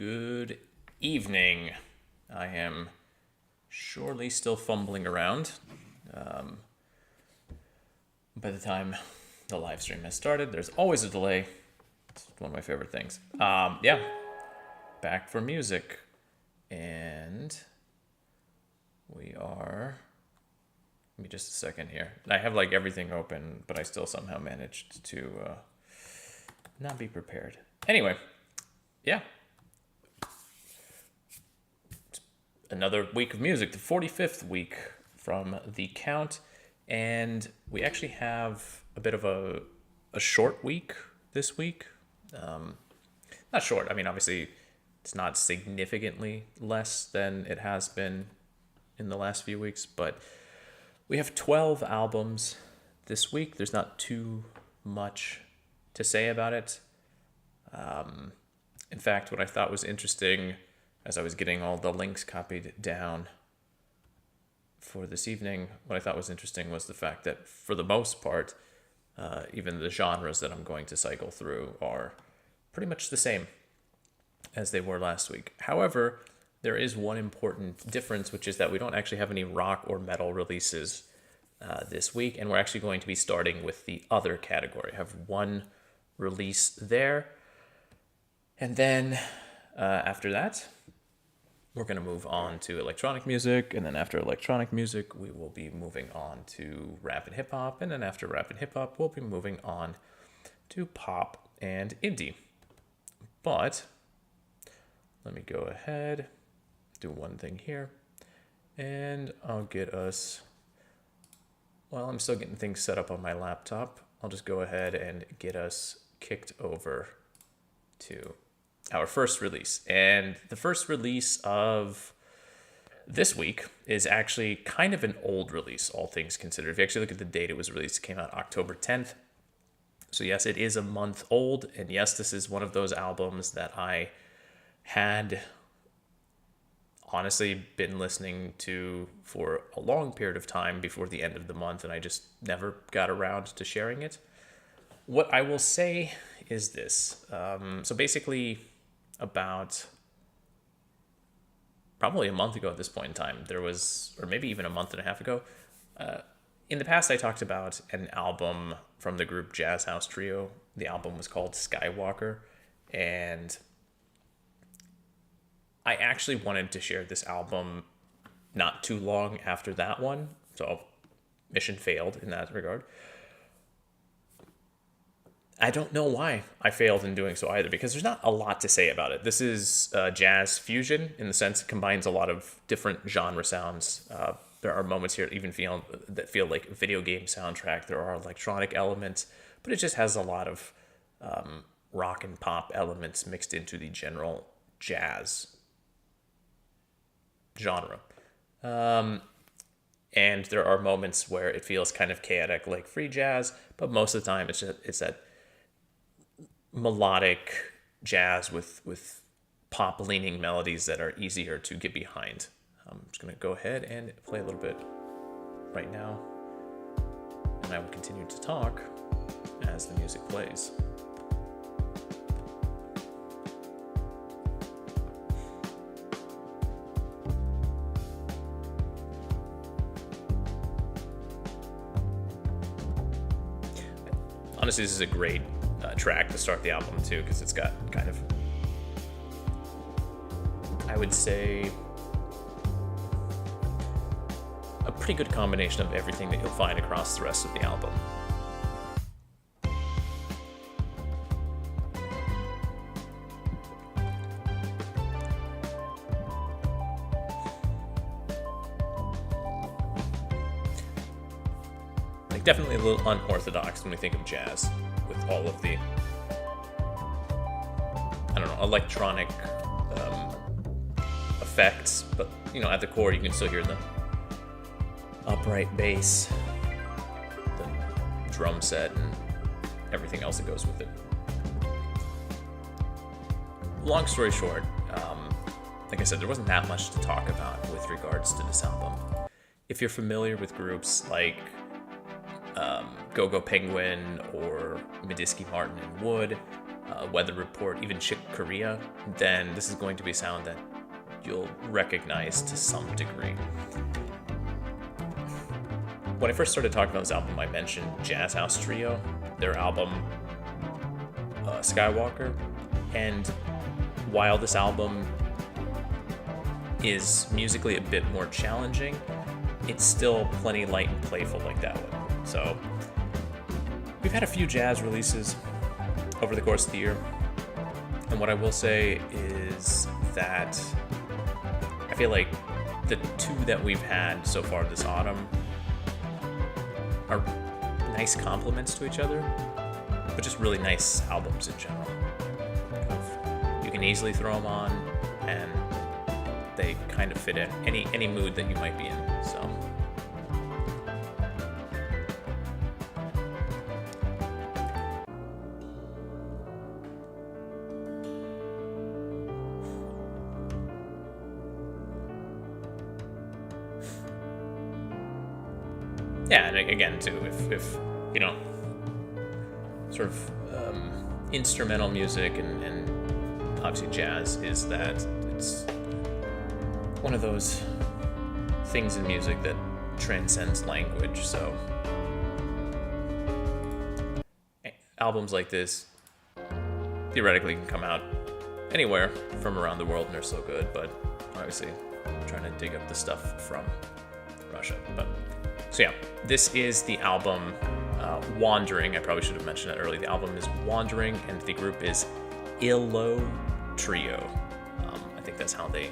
Good evening. I am surely still fumbling around. By the time the live stream has started, there's always a delay. It's one of my favorite things. Yeah, back for music. And we are... Give me just a second here. I have like everything open, but I still somehow managed to not be prepared. Anyway, yeah. Another week of music, the 45th week from the count. And we actually have a bit of a short week this week. Not short, I mean, obviously it's not significantly less than it has been in the last few weeks, but we have 12 albums this week. There's not too much to say about it. In fact, what I thought was interesting as I was getting all the links copied down for this evening, what I thought was interesting was the fact that for the most part, even the genres that I'm going to cycle through are pretty much the same as they were last week. However, there is one important difference, which is that we don't actually have any rock or metal releases this week, and we're actually going to be starting with the other category. I have one release there, and then after that, we're going to move on to electronic music, and then after electronic music, we will be moving on to rap and hip-hop, and then after rap and hip-hop, we'll be moving on to pop and indie. But let me go ahead, do one thing here, and I'll get us, while I'm still getting things set up on my laptop, I'll just go ahead and get us kicked over to our first release. And the first release of this week is actually kind of an old release, all things considered. If you actually look at the date it was released, it came out October 10th. So yes, it is a month old. And yes, this is one of those albums that I had honestly been listening to for a long period of time before the end of the month, and I just never got around to sharing it. What I will say is this. So basically, about probably a month ago at this point in time, there was, or maybe even a month and a half ago, in the past I talked about an album from the group Jazz House Trio. The album was called Skywalker, and I actually wanted to share this album not too long after that one, so mission failed in that regard. I don't know why I failed in doing so either, because there's not a lot to say about it. This is jazz fusion in the sense it combines a lot of different genre sounds. There are moments here that feel like a video game soundtrack. There are electronic elements, but it just has a lot of rock and pop elements mixed into the general jazz genre. And there are moments where it feels kind of chaotic, like free jazz, but most of the time it's that melodic jazz with pop-leaning melodies that are easier to get behind. I'm just going to go ahead and play a little bit right now, and I will continue to talk as the music plays. Honestly, this is a great track to start the album too, because it's got kind of, I would say, a pretty good combination of everything that you'll find across the rest of the album. Like, definitely a little unorthodox when we think of jazz, with all of the, I don't know, electronic effects, but at the core you can still hear the upright bass, the drum set, and everything else that goes with it. Long story short, like I said, there wasn't that much to talk about with regards to this album. If you're familiar with groups like Go-Go Penguin or Medeski Martin and Wood, Weather Report, even Chick Korea, then this is going to be a sound that you'll recognize to some degree. When I first started talking about this album, I mentioned Jazz House Trio, their album Skywalker, and while this album is musically a bit more challenging, it's still plenty light and playful like that one. So we've had a few jazz releases over the course of the year, and what I will say is that I feel like the two that we've had so far this autumn are nice compliments to each other, but just really nice albums in general. You can easily throw them on, and they kind of fit in any mood that you might be in. So yeah, and again too, if you know, sort of instrumental music and obviously jazz is that it's one of those things in music that transcends language. So albums like this theoretically can come out anywhere from around the world and they're so good, but obviously I'm trying to dig up the stuff from Russia. But so yeah, this is the album Wandering. I probably should have mentioned that earlier. The album is Wandering and the group is illo.trio. I think that's how they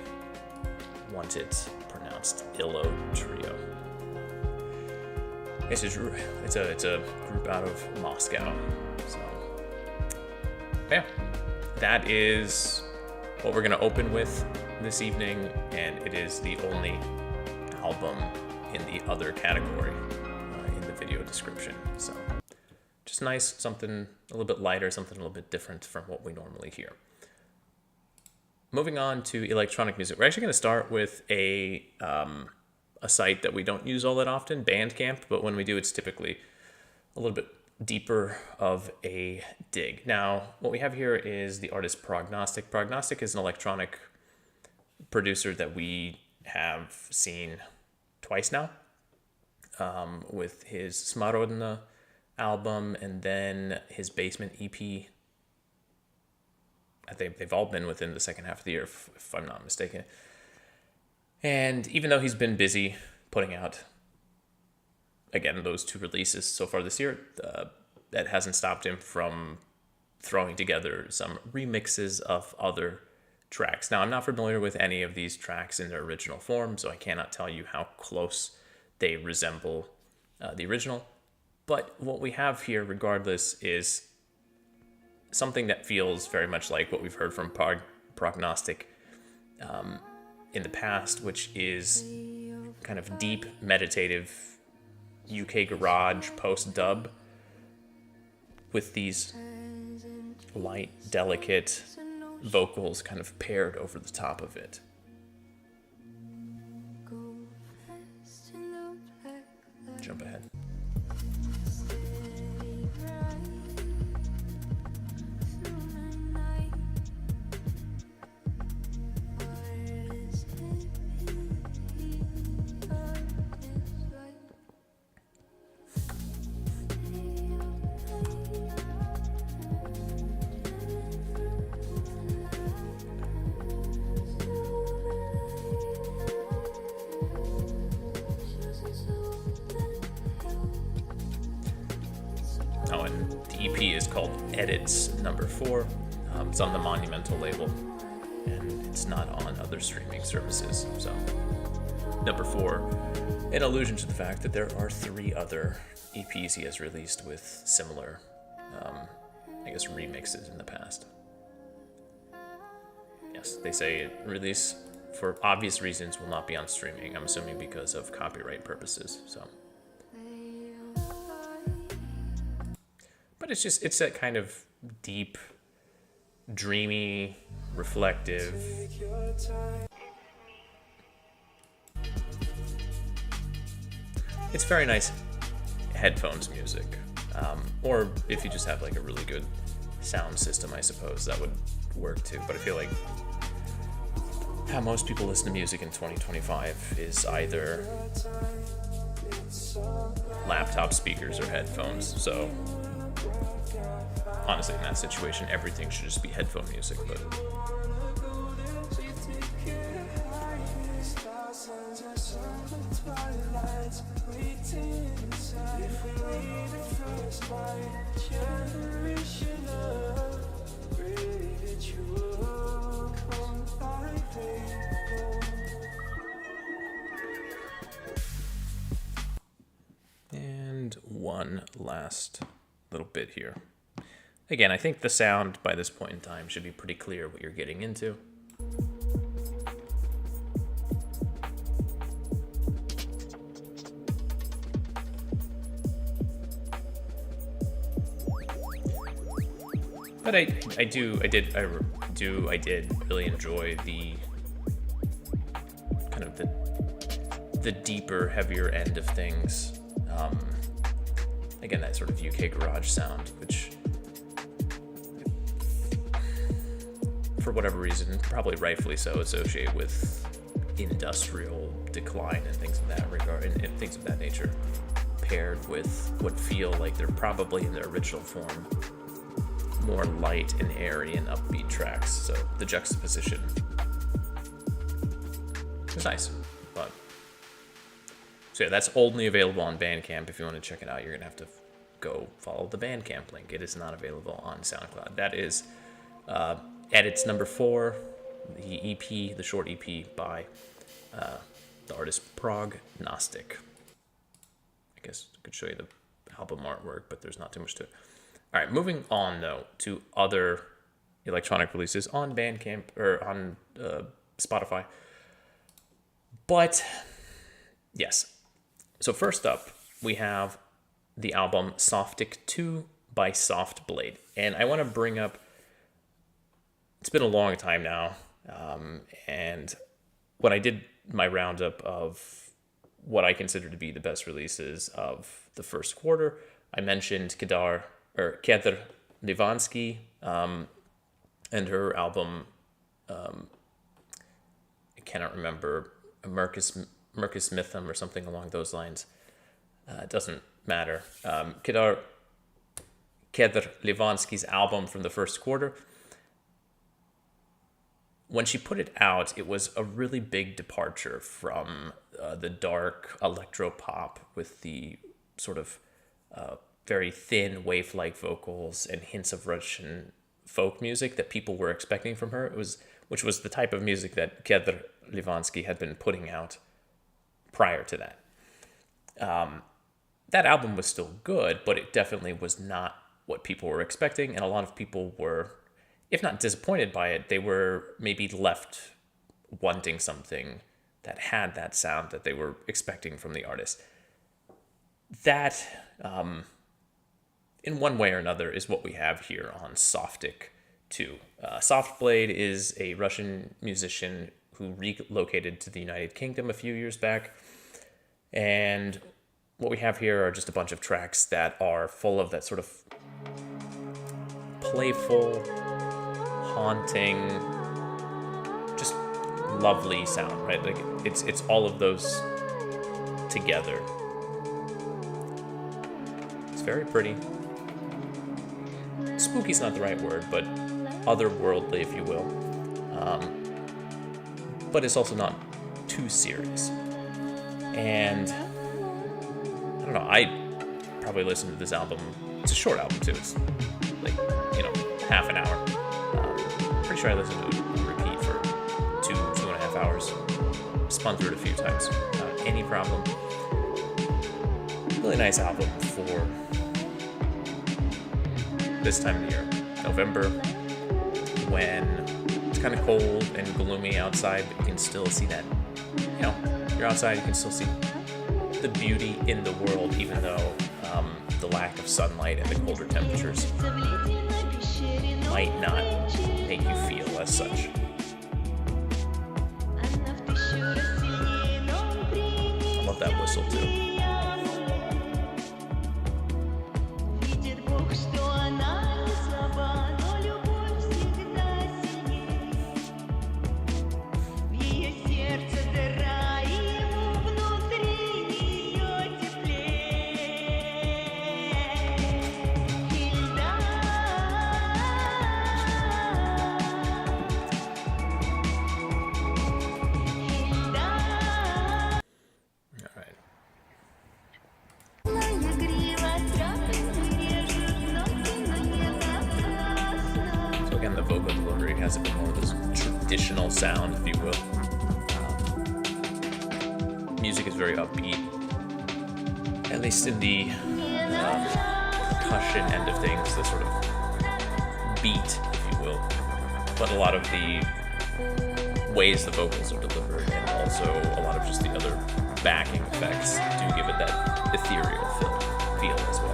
want it pronounced, illo.trio. It's a group out of Moscow. So yeah, that is what we're gonna open with this evening, and it is the only album in the other category in the video description. So just nice, something a little bit lighter, something a little bit different from what we normally hear. Moving on to electronic music, we're actually going to start with a site that we don't use all that often, Bandcamp, but when we do, it's typically a little bit deeper of a dig. Now, what we have here is the artist Prognostiq. Prognostiq is an electronic producer that we have seen twice now, with his Chemodan album and then his Basement EP. I think they've all been within the second half of the year, if I'm not mistaken. And even though he's been busy putting out, again, those two releases so far this year, that hasn't stopped him from throwing together some remixes of other tracks. Now, I'm not familiar with any of these tracks in their original form, so I cannot tell you how close they resemble the original. But what we have here, regardless, is something that feels very much like what we've heard from Prognostiq in the past, which is kind of deep, meditative UK garage post-dub with these light, delicate vocals kind of paired over the top of it. Jump ahead. Oh, and the EP is called Edits Number 4. It's on the Monumental label, and it's not on other streaming services. So, Number 4, in allusion to the fact that there are 3 other EPs he has released with similar, remixes in the past. Yes, they say release for obvious reasons will not be on streaming. I'm assuming because of copyright purposes. So. But it's that kind of deep, dreamy, reflective. It's very nice headphones music. Or if you just have like a really good sound system, I suppose that would work too. But I feel like how most people listen to music in 2025 is either laptop speakers or headphones. So honestly, in that situation, everything should just be headphone music. But and one last little bit here. Again, I think the sound by this point in time should be pretty clear what you're getting into. But I did really enjoy the kind of the deeper, heavier end of things. Again, that sort of UK garage sound, which for whatever reason, probably rightfully so, associate with industrial decline and things of that regard, and things of that nature, paired with what feel like they're probably in their original form more light and airy and upbeat tracks. So the juxtaposition was nice. But so yeah, that's only available on Bandcamp. If you want to check it out, you're gonna have to go follow the Bandcamp link. It is not available on SoundCloud. That is Edits number 4, the EP, the short EP by the artist Prognostiq. I guess I could show you the album artwork, but there's not too much to it. All right, moving on though to other electronic releases on Bandcamp or on Spotify. But yes, so first up we have the album Softic 2 by Softblade, and I want to bring up. It's been a long time now, and when I did my roundup of what I consider to be the best releases of the first quarter, I mentioned Kedar Livansky and her album. I cannot remember, Mercus Mythum or something along those lines. It doesn't matter. Kedar Livansky's album from the first quarter. When she put it out, it was a really big departure from the dark electro pop with the sort of very thin wave-like vocals and hints of Russian folk music that people were expecting from her. Which was the type of music that Kedar Livansky had been putting out prior to that. That album was still good, but it definitely was not what people were expecting, and a lot of people were, if not disappointed by it, they were maybe left wanting something that had that sound that they were expecting from the artist. That, in one way or another, is what we have here on Softic 2. Softblade is a Russian musician who relocated to the United Kingdom a few years back. And what we have here are just a bunch of tracks that are full of that sort of playful, haunting, just lovely sound, right? Like it's all of those together. It's very pretty. Spooky's not the right word, but otherworldly, if you will. But it's also not too serious. And I don't know, I probably listened to this album. It's a short album too. It's like, half an hour. Pretty sure I listened to it on repeat for 2.5 hours. Spun through it a few times without any problem. Really nice album for this time of year, November, when it's kind of cold and gloomy outside, but you can still see that, you're outside, you can still see the beauty in the world, even though the lack of sunlight and the colder temperatures might not make you feel as such. I love that whistle too. this traditional sound, if you will. Music is very upbeat, at least in the percussion end of things, the sort of beat, if you will. But a lot of the ways the vocals are delivered, and also a lot of just the other backing effects do give it that ethereal feel as well.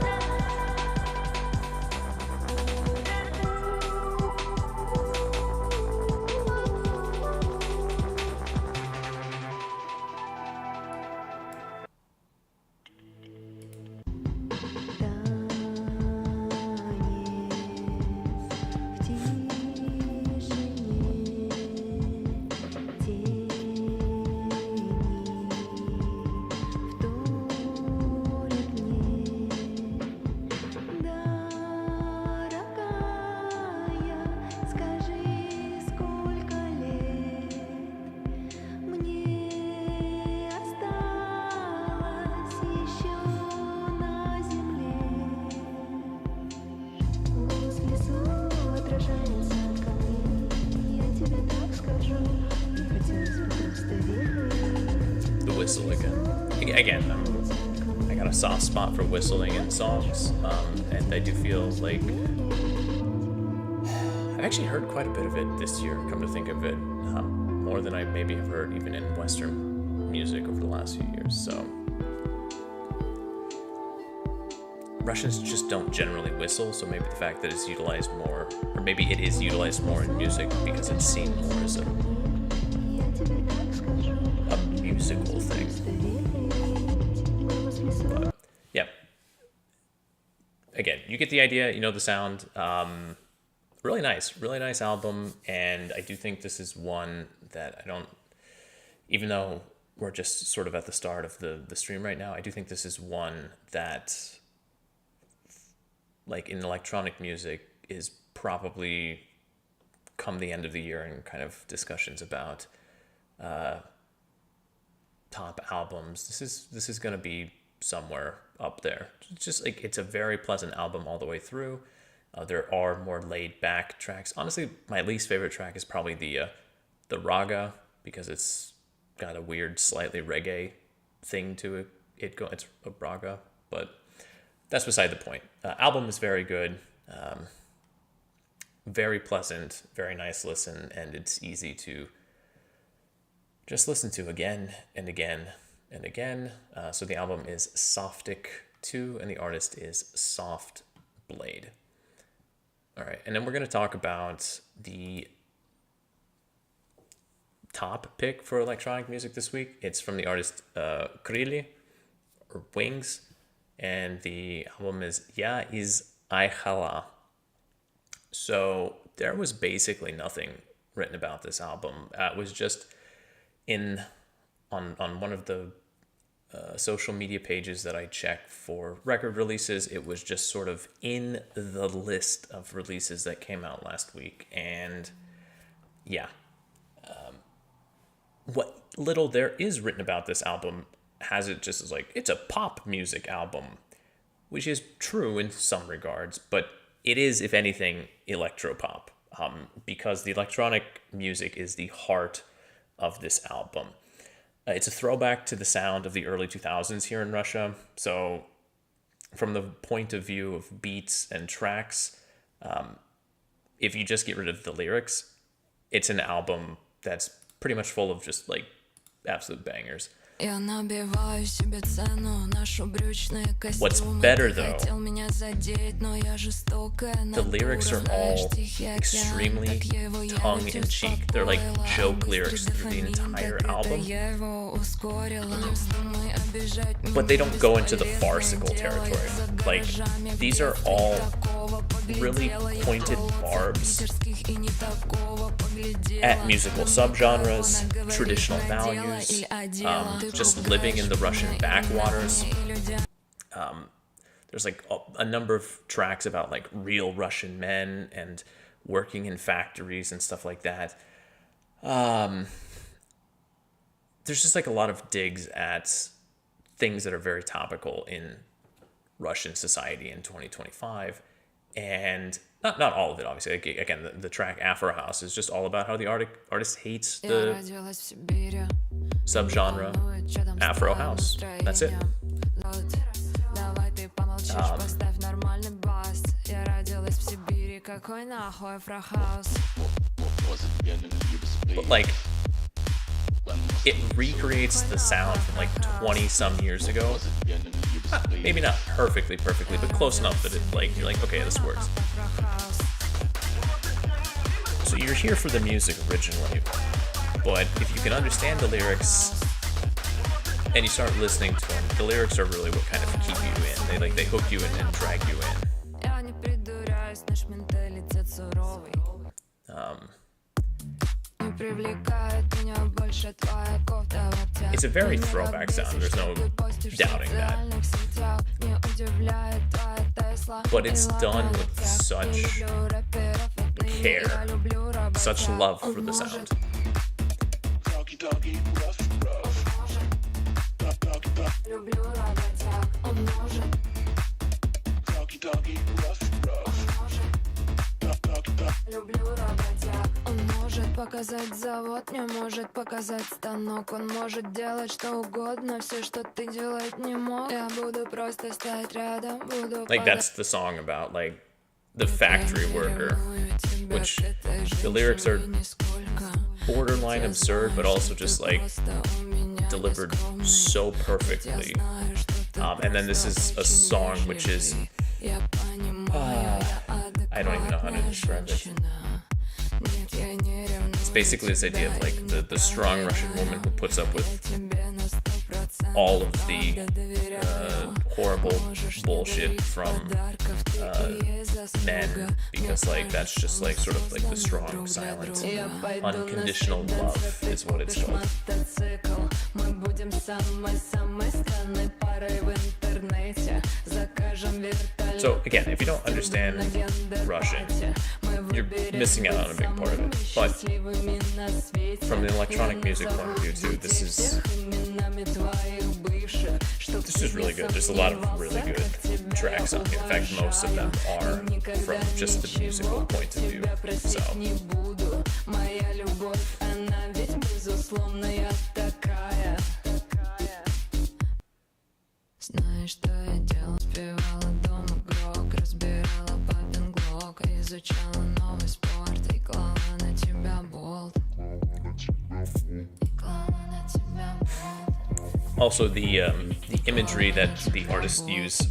Whistle again. I got a soft spot for whistling in songs, and I do feel like I've actually heard quite a bit of it this year, come to think of it, more than I maybe have heard even in Western music over the last few years. So Russians just don't generally whistle, so maybe the fact that it's utilized more, or maybe it is utilized more in music because it's seen more as a musical thing. But yeah, again, you get the idea, you know the sound. Really nice album, and I do think this is one that I don't, even though we're just sort of at the start of the stream right now, I do think this is one that, like in electronic music, is probably come the end of the year in kind of discussions about top albums. This is gonna be somewhere up there. It's just like, it's a very pleasant album all the way through. There are more laid back tracks. Honestly, my least favorite track is probably the Raga, because it's got a weird, slightly reggae thing to it. It's a Raga, but that's beside the point. Album is very good, very pleasant, very nice listen, and it's easy to just listen to again and again and again. So the album is Softic 2, and the artist is Soft Blade. All right, and then we're going to talk about the top pick for electronic music this week. It's from the artist Крыли, or Wings, and the album is Айхала. So there was basically nothing written about this album. It was just on one of the social media pages that I check for record releases. It was just sort of in the list of releases that came out last week. And yeah, what little there is written about this album has it just as like, it's a pop music album, which is true in some regards, but it is, if anything, electropop, because the electronic music is the heart of this album. It's a throwback to the sound of the early 2000s here in Russia. So from the point of view of beats and tracks, if you just get rid of the lyrics, it's an album that's pretty much full of just like absolute bangers. What's better though, the lyrics are all extremely tongue-in-cheek. They're like joke lyrics through the entire album, but they don't go into the farcical territory. Like, these are all really pointed barbs at musical subgenres, traditional values, just living in the Russian backwaters. There's like a number of tracks about like real Russian men and working in factories and stuff like that. There's just like a lot of digs at things that are very topical in Russian society in 2025. And not all of it, obviously. Like, again, the track Afro House is just all about how the artist hates the subgenre Afro House. That's it. But like, it recreates the sound from like 20 some years ago. Maybe not perfectly, but close enough that it, like, you're like, okay, this works. So you're here for the music originally, but if you can understand the lyrics and you start listening to them, the lyrics are really what kind of keep you in. They hook you in and drag you in. It's a very throwback sound, there's no doubting that. But it's done with such care, such love for the sound. Показать завод, не может показать станок. Он может делать что угодно, все, что ты делать не мог. Я буду просто стоять рядом, буду... Like, that's the song about, like, the factory worker, which the lyrics are borderline absurd, but also just, like, delivered so perfectly. And then this is a song which is... I don't even know how to describe it. It's basically this idea of like the strong Russian woman who puts up with all of the horrible bullshit from men, because like that's just like sort of like the strong silence. Unconditional love is what it's called. So again, if you don't understand Russian, you're missing out on a big part of it. But from the electronic music point of view too, this is really good. There's a lot of really good tracks on here. In fact, most of them are from just the musical point of view. So знаешь, что я делала? Спевала дома грок, разбирала папин глок, изучала новый спорт и клала на тебя болт. Also, the imagery that the artists use,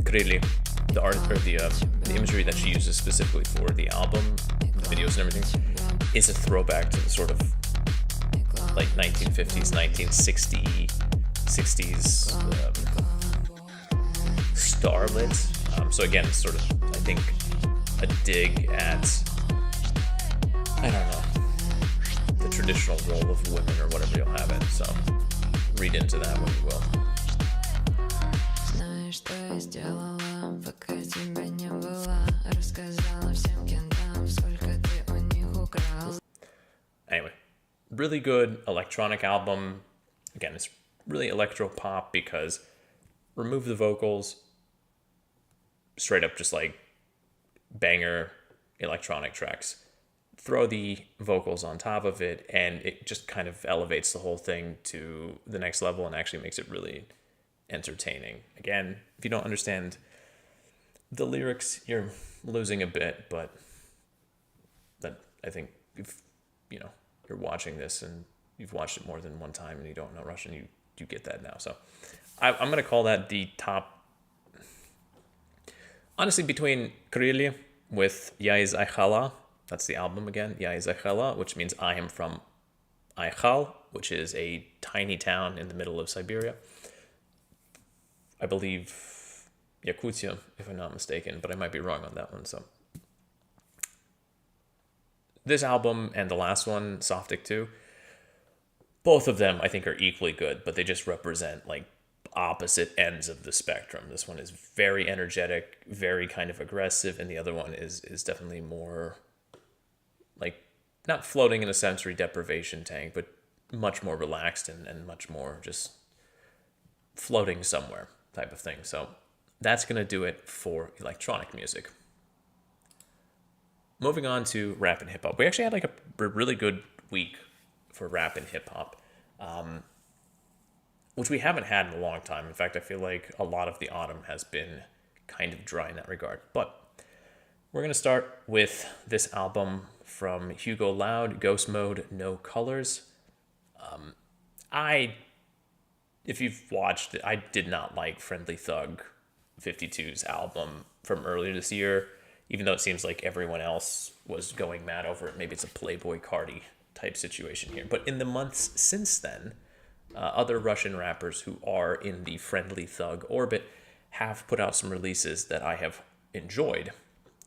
Крыли, the imagery that she uses specifically for the album, the videos and everything, is a throwback to the sort of like 1950s, 1960s starlet. So again, it's sort of, I think, a dig at, I don't know, the traditional role of women or whatever you'll have it. So read into that what you will. Знаешь, что я сделала, пока тебя не было? Рассказала всем кентам, сколько ты у них украл. Anyway, really good electronic album. Again, it's really electro pop because remove the vocals, straight up just like banger electronic tracks. Throw the vocals on top of it, and it just kind of elevates the whole thing to the next level and actually makes it really entertaining. Again, if you don't understand the lyrics, you're losing a bit, but that, I think, if you're watching this and you've watched it more than one time and you don't know Russian, you get that now. So I'm going to call that the top, honestly, between Крыли with Я из Айхала. That's the album again, Я из Айхала, which means I am from Айхал, which is a tiny town in the middle of Siberia. I believe Yakutia, if I'm not mistaken, but I might be wrong on that one. So this album and the last one, Softic 2, both of them I think are equally good, but they just represent like opposite ends of the spectrum. This one is very energetic, very kind of aggressive, and the other one is definitely more like not floating in a sensory deprivation tank, but much more relaxed and much more just floating somewhere type of thing. So that's going to do it for electronic music. moving on to rap and hip hop. We actually had like a really good week for rap and hip hop, which we haven't had in a long time. In fact, I feel like a lot of the autumn has been kind of dry in that regard. But we're going to start with this album from Hugo Loud, Ghost Mode, No Colors. If you've watched it, I did not like Friendly Thug 52's album from earlier this year, even though it seems like everyone else was going mad over it. Maybe it's a Playboy Cardi type situation here. But in the months since then, other Russian rappers who are in the Friendly Thug orbit have put out some releases that I have enjoyed,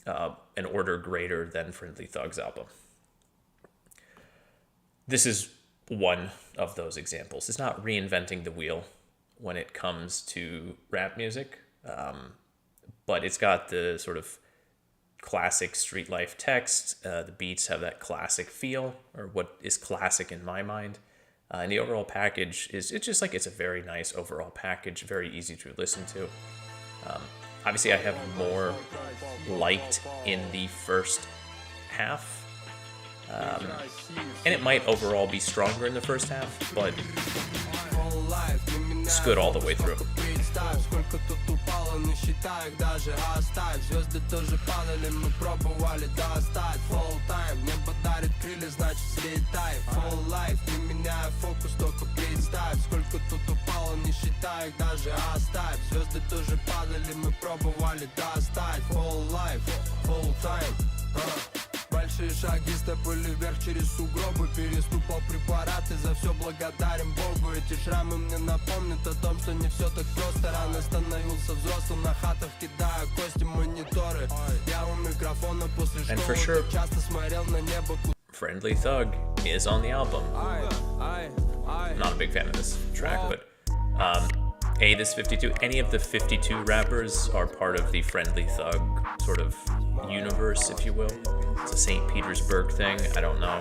an order greater than Friendly Thug's album. This is one of those examples. It's not reinventing the wheel when it comes to rap music, but it's got the sort of classic street life text. The beats have that classic feel, or what is classic in my mind. And the overall package it's a very nice overall package, very easy to listen to. Obviously, I have more liked in the first half. And it might overall be stronger in the first half, but it's good all the way through. Сколько тут упало, не считай их даже, оставь. Звезды тоже падали, мы пробовали достать. Full time, небо дарит крылья, значит слетай. Full life, не меняя фокус, только представь. Сколько тут упало, не считай их даже, оставь. Звезды тоже падали, мы пробовали достать. Full life, full time. Большие шаги стопали вверх через сугробы. Переступал препараты, за все благодарен Богу. Эти шрамы мне напомнят о том, что не все так просто. Рано становился взрослым, на хатах кидая кости мониторы. Я у микрофона после школы часто смотрел на небо. Friendly Thug is on the album. I'm not a big fan of this track, but this 52, any of the 52 rappers are part of the Friendly Thug sort of universe, if you will. It's a St. Petersburg thing, I don't know.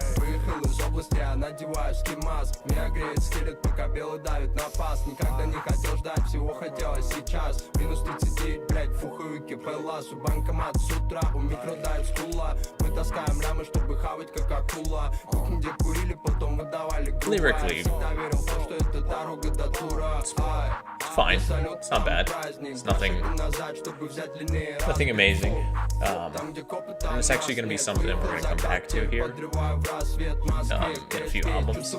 Lyrically, it's fine. It's not bad. It's nothing amazing. And it's actually going to be something we're going to come back to here in a few albums.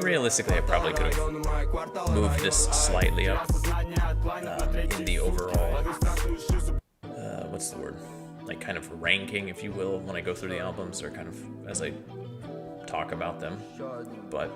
Realistically, I probably could have moved this slightly up in the overall, what's the word? Like kind of ranking, if you will, when I go through the albums, or kind of as I talk about them. But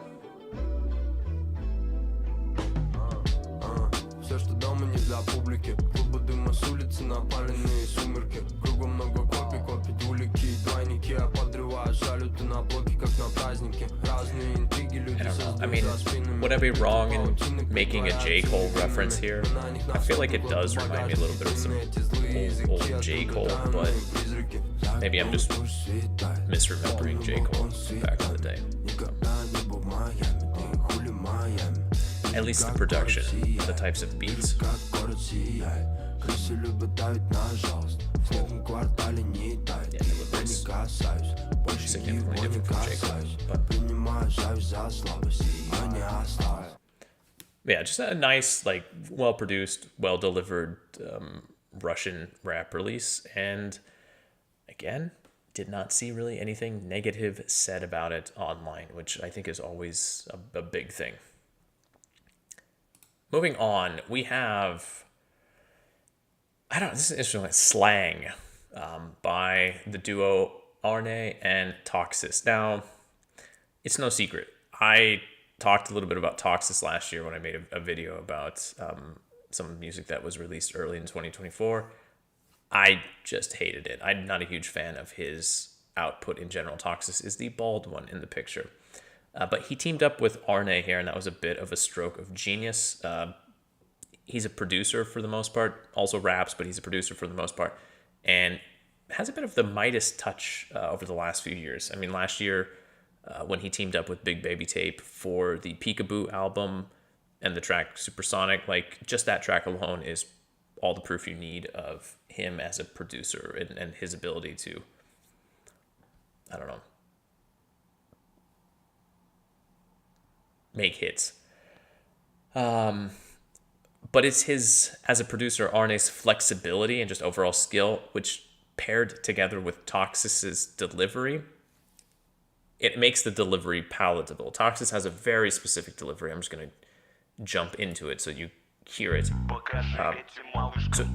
все, что дома, не для публики. Клубы дыма с улицы, напаленные сумерки. Кругом много копий, копить улики и двойники. Я подрываю салюты на блоке, как на празднике. Разные интриги, люди создают за спинами. Would I be wrong in making a J. Cole reference here? I feel like it does remind me a little bit of some old J. Cole, but maybe I'm just misremembering J. Cole back in the day. At least the production, the types of beats. Yeah, significantly different from J. Cole. Yeah, just a nice, like, well-produced, well-delivered Russian rap release. And again, did not see really anything negative said about it online, which I think is always a big thing. Moving on, we have, this is interesting, like SLAANG by the duo Aarne and Toxi. Now, it's no secret. I talked a little bit about Toxi last year when I made a video about some music that was released early in 2024. I just hated it. I'm not a huge fan of his output in general. Toxi is the bald one in the picture. But he teamed up with Aarne here, and that was a bit of a stroke of genius. He's a producer for the most part, also raps, but he's a producer for the most part, and has a bit of the Midas touch over the last few years. I mean, last year, when he teamed up with Big Baby Tape for the Peekaboo album and the track Supersonic, like, just that track alone is all the proof you need of him as a producer and his ability to, I don't know, make hits. But it's his, as a producer, Aarne's flexibility and just overall skill, which paired together with Toxis's delivery, it makes the delivery palatable. Toxis has a very specific delivery. I'm just going to jump into it so you hear it. So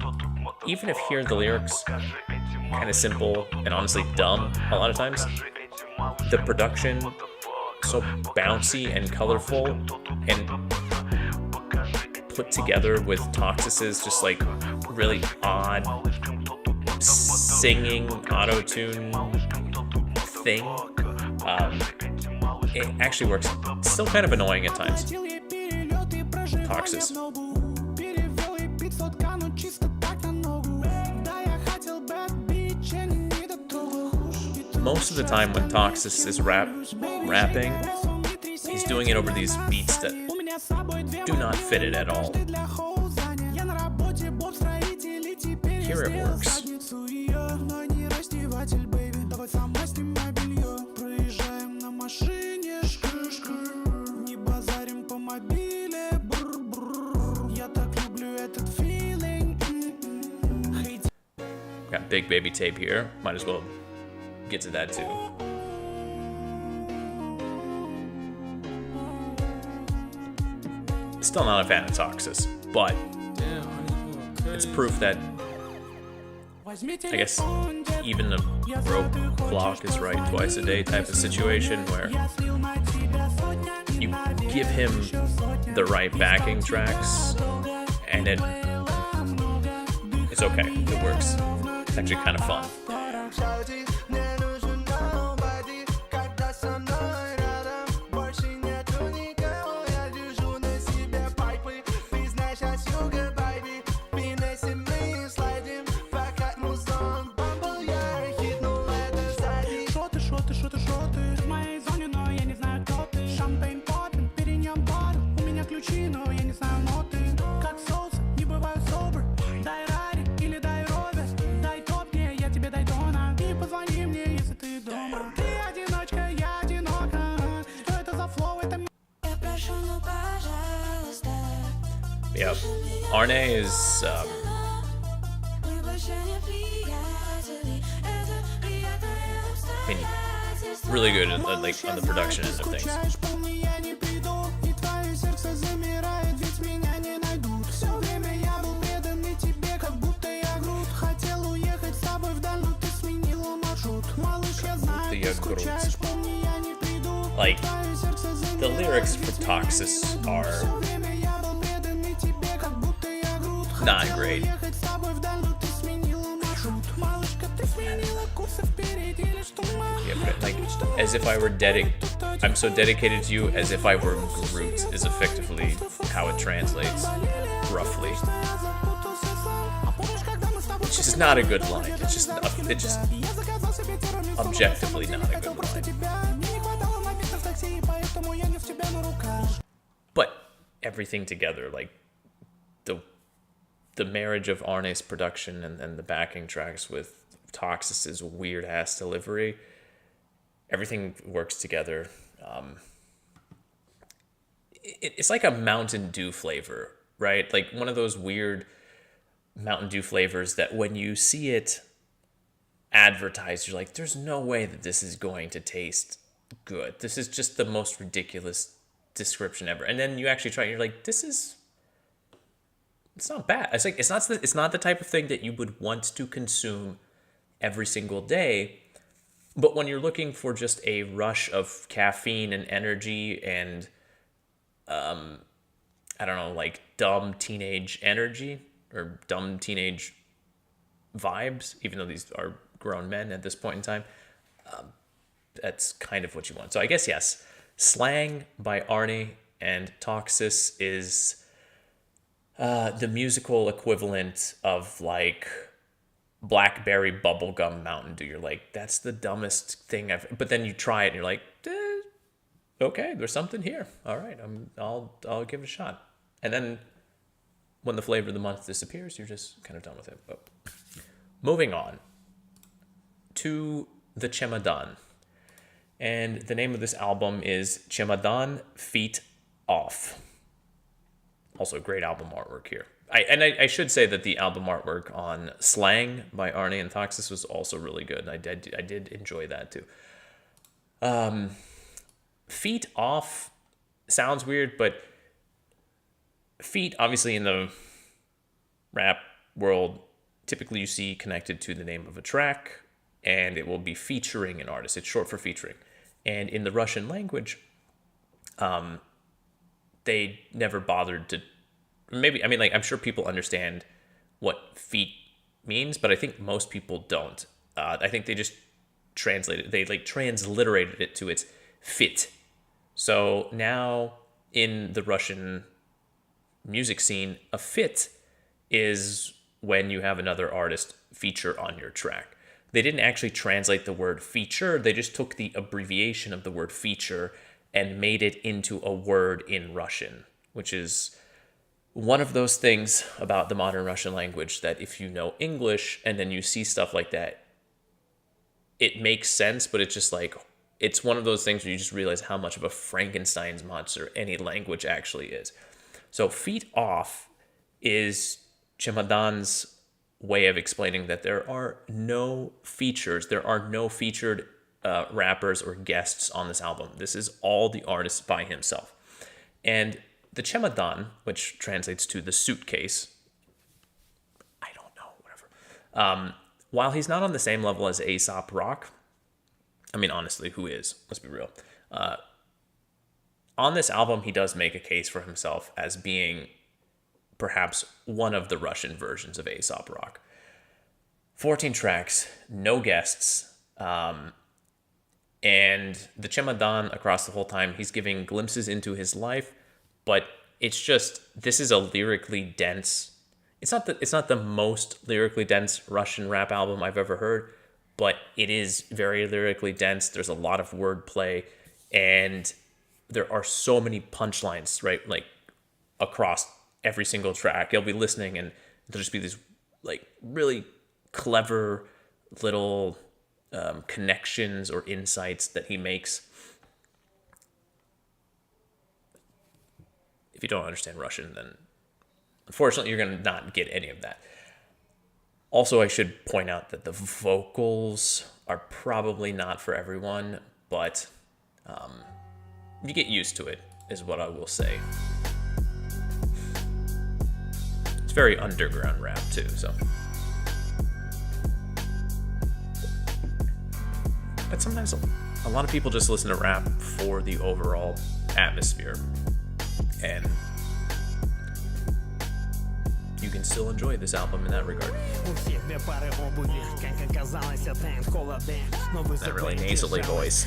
even if hearing the lyrics kind of simple and honestly dumb a lot of times, the production so bouncy and colorful and put together with Toxis's just like really odd singing auto-tune thing, it actually works. It's still kind of annoying at times. Toxis. Most of the time when Toxis is rapping, he's doing it over these beats that do not fit it at all. Here it works. Got Big Baby tape here. Might as well get to that too. Still not a fan of Toxis, but it's proof that I guess even a broke clock is right twice a day type of situation where you give him the right backing tracks and it's okay. It works. It's actually kind of fun. Yeah, Aarne is I mean, really good at, like on the production end of things. The Aggro. Like the lyrics for Toxis are not great. Yeah, but like, as if I were I'm so dedicated to you, as if I were Groot, is effectively how it translates, roughly. Which is not a good line. It's just objectively not a good line. But everything together, like the marriage of Aarne's production and the backing tracks with Toxis's weird ass delivery, everything works together. It's like a Mountain Dew flavor, right? Like one of those weird Mountain Dew flavors that when you see it advertised, you're like, there's no way that this is going to taste good. This is just the most ridiculous description ever. And then you actually try it and you're like, it's not bad. It's like it's not the type of thing that you would want to consume every single day. But when you're looking for just a rush of caffeine and energy and I don't know, like dumb teenage energy or dumb teenage vibes, even though these are grown men at this point in time, that's kind of what you want. So I guess yes, SLAANG by Aarne and Toxis is the musical equivalent of like blackberry bubblegum Mountain Dew. You're like, that's the dumbest thing I've. But then you try it and you're like, okay, there's something here. All right, I'll give it a shot. And then when the flavor of the month disappears, you're just kind of done with it. But moving on to the Chemodan. And the name of this album is Chemodan Feet Off. Also great album artwork here. I should say that the album artwork on SLAANG by Aarne and Toxi was also really good. I did enjoy that too. Feet Off sounds weird, but feet, obviously in the rap world, typically you see connected to the name of a track, and it will be featuring an artist. It's short for featuring. And in the Russian language, they never bothered to, maybe, I mean, like, I'm sure people understand what feet means, but I think most people don't. I think they just transliterated it to its fit. So now in the Russian music scene, a fit is when you have another artist feature on your track. They didn't actually translate the word feature. They just took the abbreviation of the word feature and made it into a word in Russian, which is one of those things about the modern Russian language that if you know English and then you see stuff like that, it makes sense, but it's just like, it's one of those things where you just realize how much of a Frankenstein's monster any language actually is. So Feet Off is Chemodan's way of explaining that there are no features, there are no featured rappers or guests on this album. This is all the artist by himself. And the Chemodan, which translates to the suitcase, I don't know, whatever. While he's not on the same level as A$AP Rock, I mean, honestly, who is? Let's be real. On this album, he does make a case for himself as being perhaps one of the Russian versions of A$AP Rock. 14 tracks, no guests, and the Chemodan across the whole time, he's giving glimpses into his life, but it's just, this is a lyrically dense, it's not the most lyrically dense Russian rap album I've ever heard, but it is very lyrically dense. There's a lot of wordplay, and there are so many punchlines, right? Like across every single track. You'll be listening and there'll just be these like really clever little connections or insights that he makes. If you don't understand Russian, then unfortunately you're going to not get any of that. Also, I should point out that the vocals are probably not for everyone, but you get used to it, is what I will say. It's very underground rap, too, so. But sometimes a lot of people just listen to rap for the overall atmosphere, and you can still enjoy this album in that regard. That really nasally voice.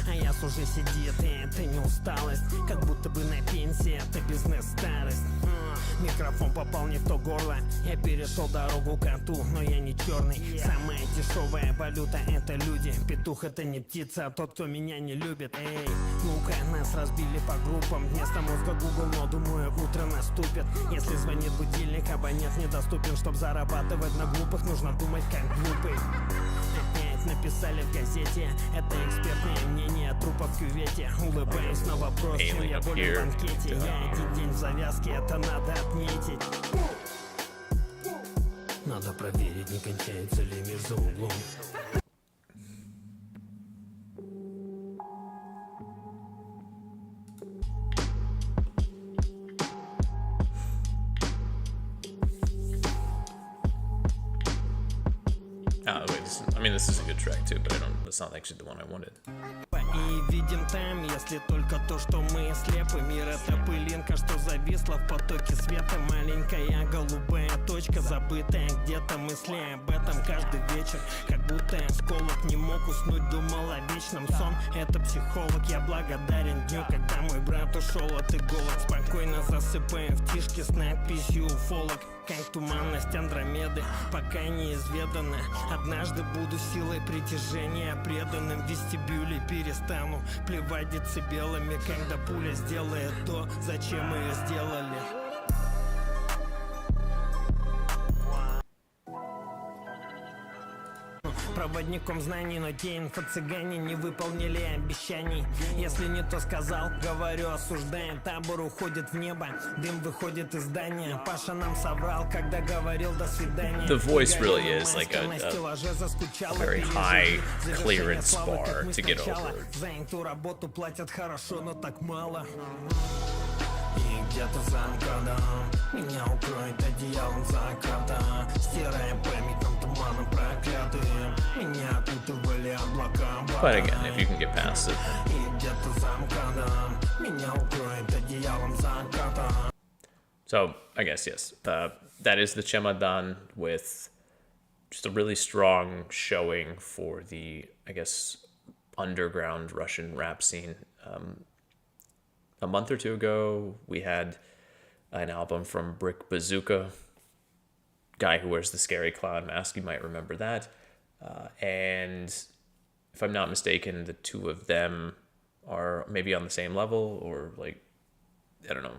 Микрофон попал не в то горло. Я перешел дорогу коту, но я не черный. Самая дешевая валюта — это люди. Петух — это не птица, а тот, кто меня не любит. Эй, ну-ка, нас разбили по группам. Вместо мозга Google, но думаю, утро наступит. Если звонит будильник, абонент недоступен. Чтоб зарабатывать на глупых, нужно думать как глупый. Опять написали в газете. Это экспертное мнение трупов в кювете. Улыбаюсь на вопрос, чем я болен в банкете. Я один день в завязке, это надо отметить. Надо проверить, не кончается ли мир за углом. This is a good track too, but it's not actually the one I wanted. И видим там, если только то, что мы слепы. Мир — это пылинка, что зависла в потоке света. Маленькая голубая точка, забытая где-то мысли об этом каждый вечер. Как будто осколок не мог уснуть, думал о вечном. Сон — это психолог. Я благодарен дню, когда мой брат ушел от иголок. Спокойно засыпаю в тишке с надписью «Уфолог». Как туманность Андромеды, пока неизведана. Однажды буду силой притяжения преданным. В вестибюле перестану плевать децибелами, когда пуля сделает то, зачем ее сделали. проводником знаний, но те инфо-цыгане не выполнили обещаний. Если не то сказал, говорю, осуждаем. Табор уходит в небо, дым выходит из здания. Паша нам соврал, когда говорил до свидания. The voice really is like a very high clearance bar to get over. За эту работу платят хорошо, но так мало. И где-то за МКАДом меня укроет одеялом заката, стирая памятным туманом проклятым. Меня окутывали облака. But again, if you can get past it. И где-то за МКАДом меня укроет одеялом заката. So, I guess, yes. That is the Chemodan with just a really strong showing for the, I guess, underground Russian rap scene. A month or two ago, we had an album from Brick Bazooka, guy who wears the scary clown mask. You might remember that. And if I'm not mistaken, the two of them are maybe on the same level or like, I don't know,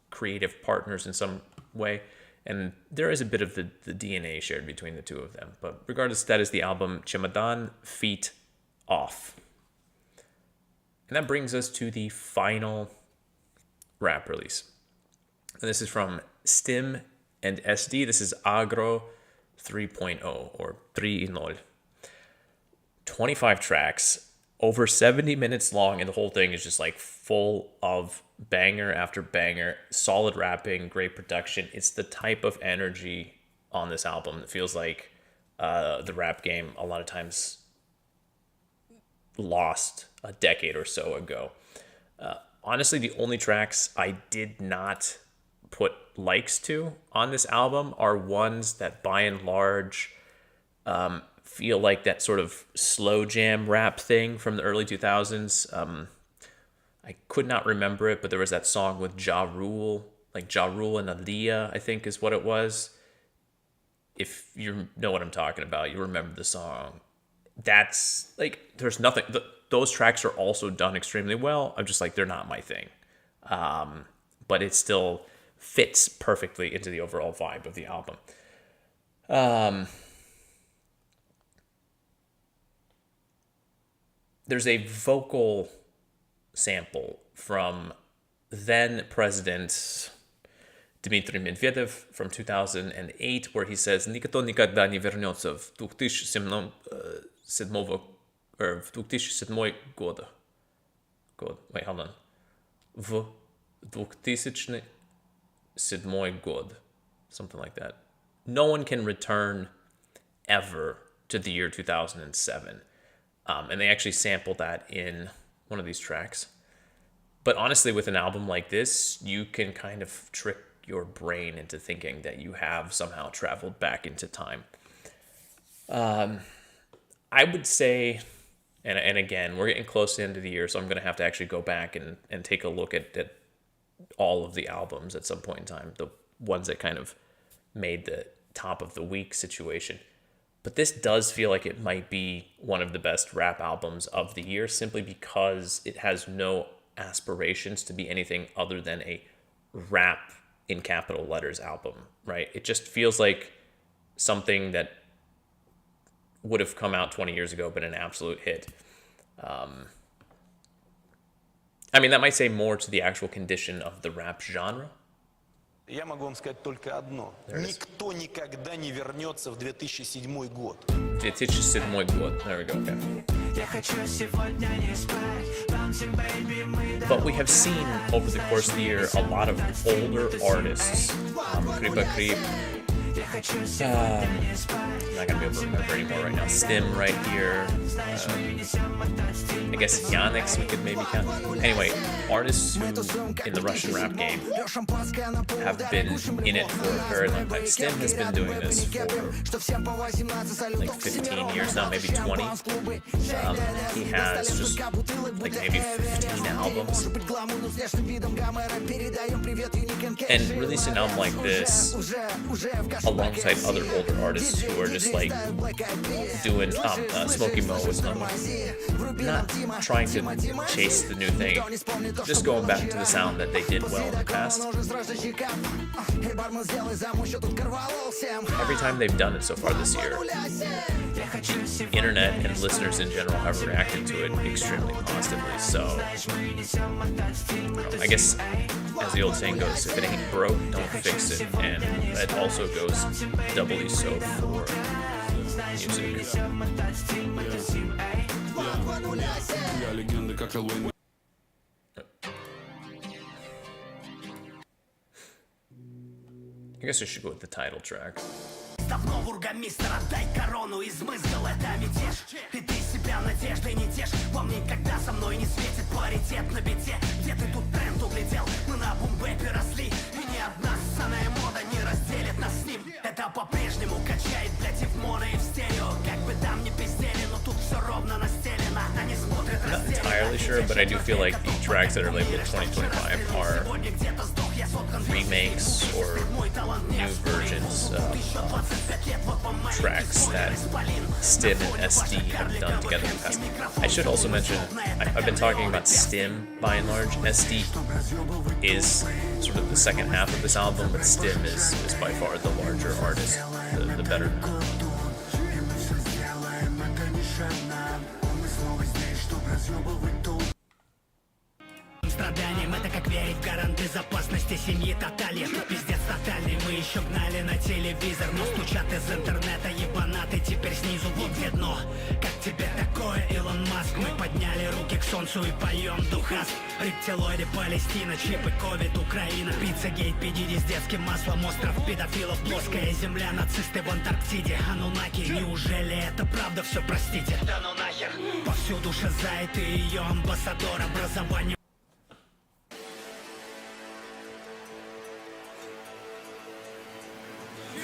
creative partners in some way. And there is a bit of the DNA shared between the two of them. But regardless, that is the album Chemodan Feet Off. And that brings us to the final rap release. And this is from ST1M and SD. This is Aggro 3.0 or 3.0. 25 tracks, over 70 minutes long, and the whole thing is just like full of banger after banger, solid rapping, great production. It's the type of energy on this album that feels like the rap game a lot of times lost a decade or so ago. Honestly, the only tracks I did not put likes to on this album are ones that by and large feel like that sort of slow jam rap thing from the early 2000s. I could not remember it, but there was that song with Ja Rule, like Ja Rule and Aaliyah, I think is what it was. If you know what I'm talking about, you remember the song. That's like, there's nothing, those tracks are also done extremely well. I'm just like, they're not my thing. But it still fits perfectly into the overall vibe of the album. There's a vocal sample from then President Dmitry Medvedev from 2008, where he says, «Никто никогда не вернется в 2007 года». Wait, hold on. В 2007 год. Something like that. No one can return ever to the year 2007. And they actually sampled that in one of these tracks. But honestly, with an album like this, you can kind of trick your brain into thinking that you have somehow traveled back into time. I would say, and again, we're getting close to the end of the year, so I'm going to have to actually go back and take a look at all of the albums at some point in time, the ones that kind of made the top of the week situation. But this does feel like it might be one of the best rap albums of the year, simply because it has no aspirations to be anything other than a rap in capital letters album, right? It just feels like something that would have come out 20 years ago, but an absolute hit. I mean, that might say more to the actual condition of the rap genre. Я могу вам сказать только одно. Никто никогда не вернется в 2007 год. 2007 год. There we go. Okay. But we have seen over the course of the year a lot of older artists. Крip. I'm not gonna be able to remember anymore right now. ST1M right here. I guess Yannick's we could maybe count. Anyway, artists who in the Russian rap game have been in it for a very long time. ST1M has been doing this for like 15 years now, maybe 20. He has just like maybe 15 albums. And releasing an album like this alongside other older artists who are just like doing Smoky Mo with them. Not trying to chase the new thing, just going back to the sound that they did well in the past. Every time they've done it so far this year, internet and listeners in general have reacted to it extremely positively. So I guess, as the old saying goes, if it ain't broke, don't fix it. And that also goes doubly so for music. I guess I should go with the title track. Давно бургомистр, отдай корону, измыслил это мятеж. И ты себя надеждой не тешь. Вам никогда со мной не светит паритет на бите. Где ты тут тренд углядел? Мы на бумбэпе росли. И ни одна ссаная мода не разделит нас с ним. Это по-прежнему качает, блядь, и в моно, и в стерео. Как бы там ни пиздели, но тут все ровно настелено. Они смотрят I'm not entirely sure, but I do feel like the tracks that are labeled 2025 are remakes or new versions of tracks that STIM and SD have done together in the past. I should also mention, I've been talking about STIM by and large. SD is sort of the second half of this album, but STIM is by far the larger artist, the better. Страданием это как верить в гарант безопасности семьи тотали. Тут пиздец тотальный, мы еще гнали на телевизор. Но стучат из интернета ебанаты, теперь снизу вот видно. Как тебе такое, Илон Маск? Мы подняли руки к солнцу и поем духас. Рептилоиды, Палестина, чипы, ковид, Украина. Пиццагейт, пидиди с детским маслом, остров педофилов, плоская земля, нацисты в Антарктиде. Анунаки, неужели это правда? Все простите. Да ну нахер. Повсюду шиза, и ее амбассадор образования.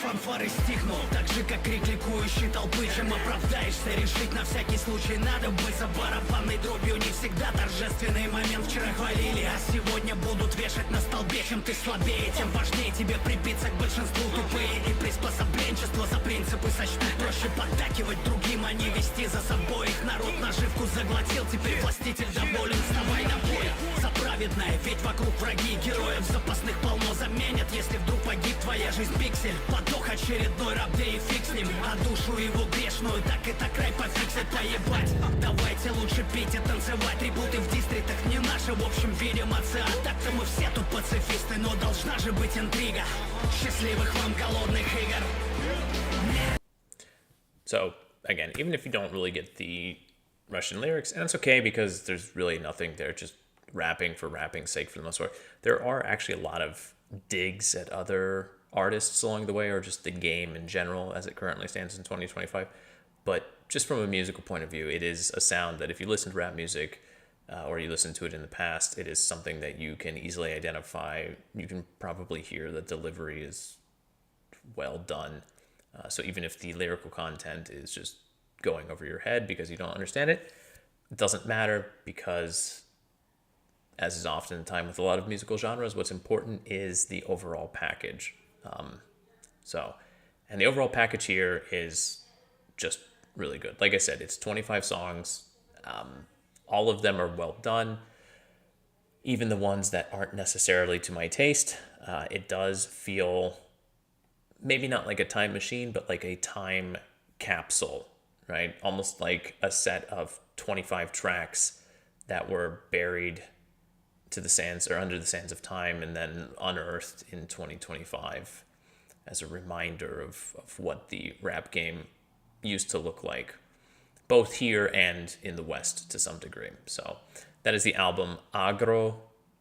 Фанфары стихнул, так же как крик ликующей толпы. Чем оправдаешься, решить на всякий случай надо бы. За барабанной дробью не всегда торжественный момент. Вчера хвалили, а сегодня будут вешать на столбе. Чем ты слабее, тем важнее тебе прибиться к большинству. Тупые и приспособленчество за принципы сочтут. Проще поддакивать другим, а не вести за собой их. Народ наживку заглотил, теперь властитель доволен. Вставай на бой за праведное, ведь вокруг враги. Героев запасных полно заменят, если вдруг погиб твоя жизнь пиксель. Подох очередной раб, где и фиг с ним. А душу его грешную так и так край пофиксить, поебать. Давайте лучше пить и танцевать. Трибуты в дистритах не наши, в общем видим отцы. А так-то мы все тут пацифисты, но должна же быть интрига. Счастливых вам голодных игр. So, again, even if you don't really get the Russian lyrics, and it's okay because there's really nothing there, just rapping for rapping's sake for the most part, there are actually a lot of digs at other artists along the way, or just the game in general as it currently stands in 2025. But just from a musical point of view, it is a sound that if you listen to rap music or you listen to it in the past, it is something that you can easily identify. You can probably hear the delivery is well done. So even if the lyrical content is just going over your head because you don't understand it, it doesn't matter, because as is often the time with a lot of musical genres, what's important is the overall package. And the overall package here is just really good. Like I said, it's 25 songs. All of them are well done. Even the ones that aren't necessarily to my taste, it does feel maybe not like a time machine, but like a time capsule, right? Almost like a set of 25 tracks that were buried to the sands or under the sands of time and then unearthed in 2025 as a reminder of what the rap game used to look like, both here and in the West to some degree. So that is the album Aggro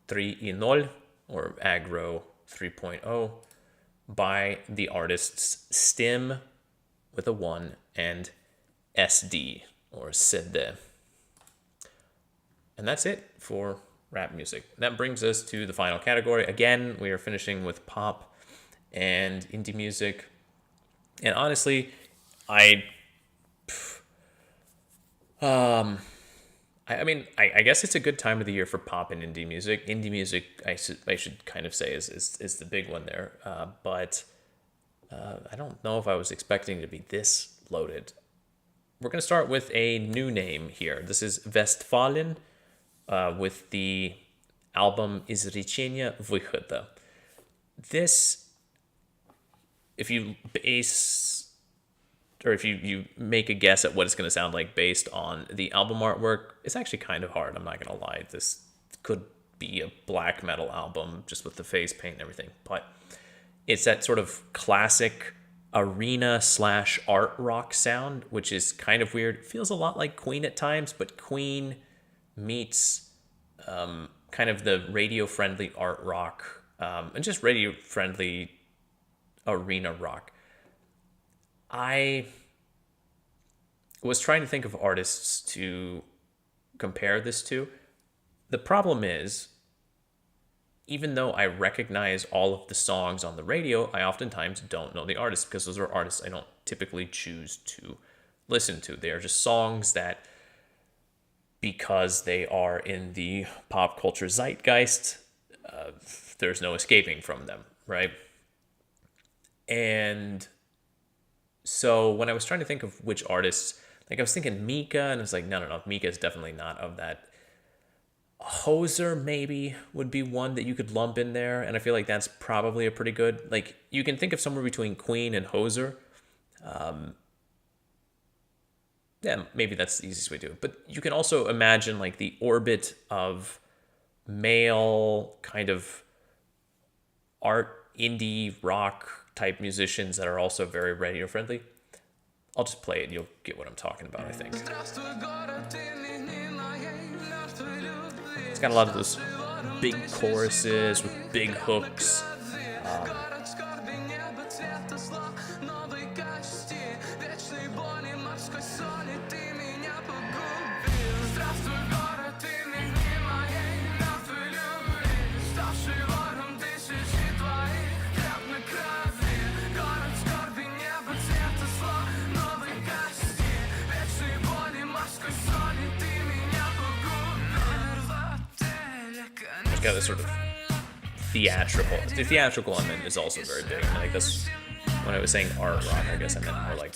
3.0 or Aggro 3.0 by the artists STIM with a 1 and SD or SD. And that's it for rap music. That brings us to the final category. Again, we are finishing with pop and indie music. And honestly, I mean, I guess it's a good time of the year for pop and indie music. Indie music, I should kind of say, is the big one there. But I don't know if I was expecting to be this loaded. we're going to start with a new name here. This is vestfalin with the album изречение, выхода. This, if you make a guess at what it's going to sound like based on the album artwork, it's actually kind of hard. I'm not going to lie. This could be a black metal album just with the face paint and everything. But it's that sort of classic arena/art rock sound, which is kind of weird. It feels a lot like Queen at times, but Queen meets kind of the radio-friendly art rock and just radio-friendly arena rock. I was trying to think of artists to compare this to. The problem is, even though I recognize all of the songs on the radio, I oftentimes don't know the artists because those are artists I don't typically choose to listen to. They are just songs that, because they are in the pop culture zeitgeist, there's no escaping from them, right? And so when I was trying to think of which artists, like I was thinking Mika, and I was like, no, Mika is definitely not of that. Hoser maybe would be one that you could lump in there, and I feel like that's probably a pretty good, like, you can think of somewhere between Queen and Hoser. Yeah, maybe that's the easiest way to do it. But you can also imagine like the orbit of male kind of art, indie rock type musicians that are also very radio friendly. I'll just play it and you'll get what I'm talking about, I think. It's got a lot of those big choruses with big hooks. Got this sort of theatrical. The theatrical element is also very big. I think that's when I was saying art rock. I guess I meant more like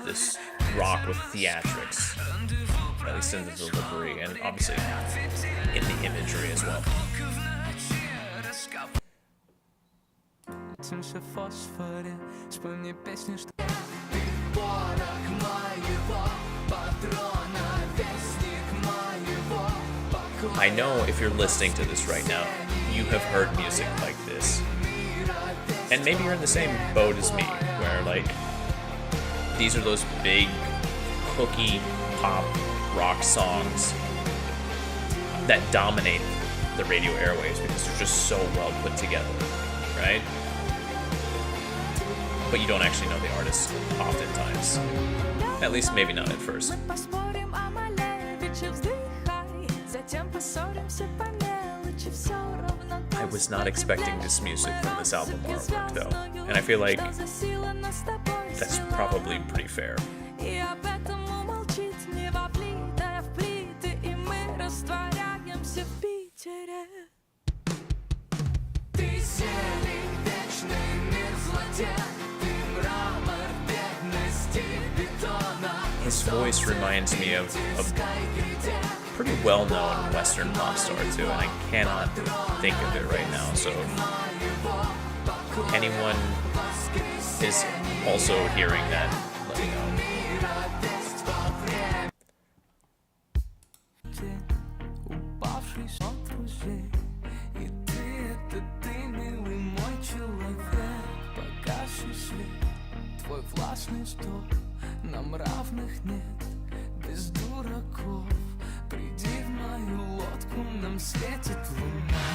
this rock with theatrics, at least in the delivery and obviously in the imagery as well. I know if you're listening to this right now, you have heard music like this. And maybe you're in the same boat as me, where like, these are those big, hooky, pop, rock songs that dominate the radio airwaves because they're just so well put together, right? But you don't actually know the artist oftentimes. At least maybe not at first. I was not expecting this music from this album artwork though, and I feel like that's probably pretty fair. His voice reminds me of a pretty well-known Western pop star too, and I cannot think of it right now. So if anyone is also hearing that, let me know. Нам равных нет, без дураков. Приди в мою лодку, нам светит луна.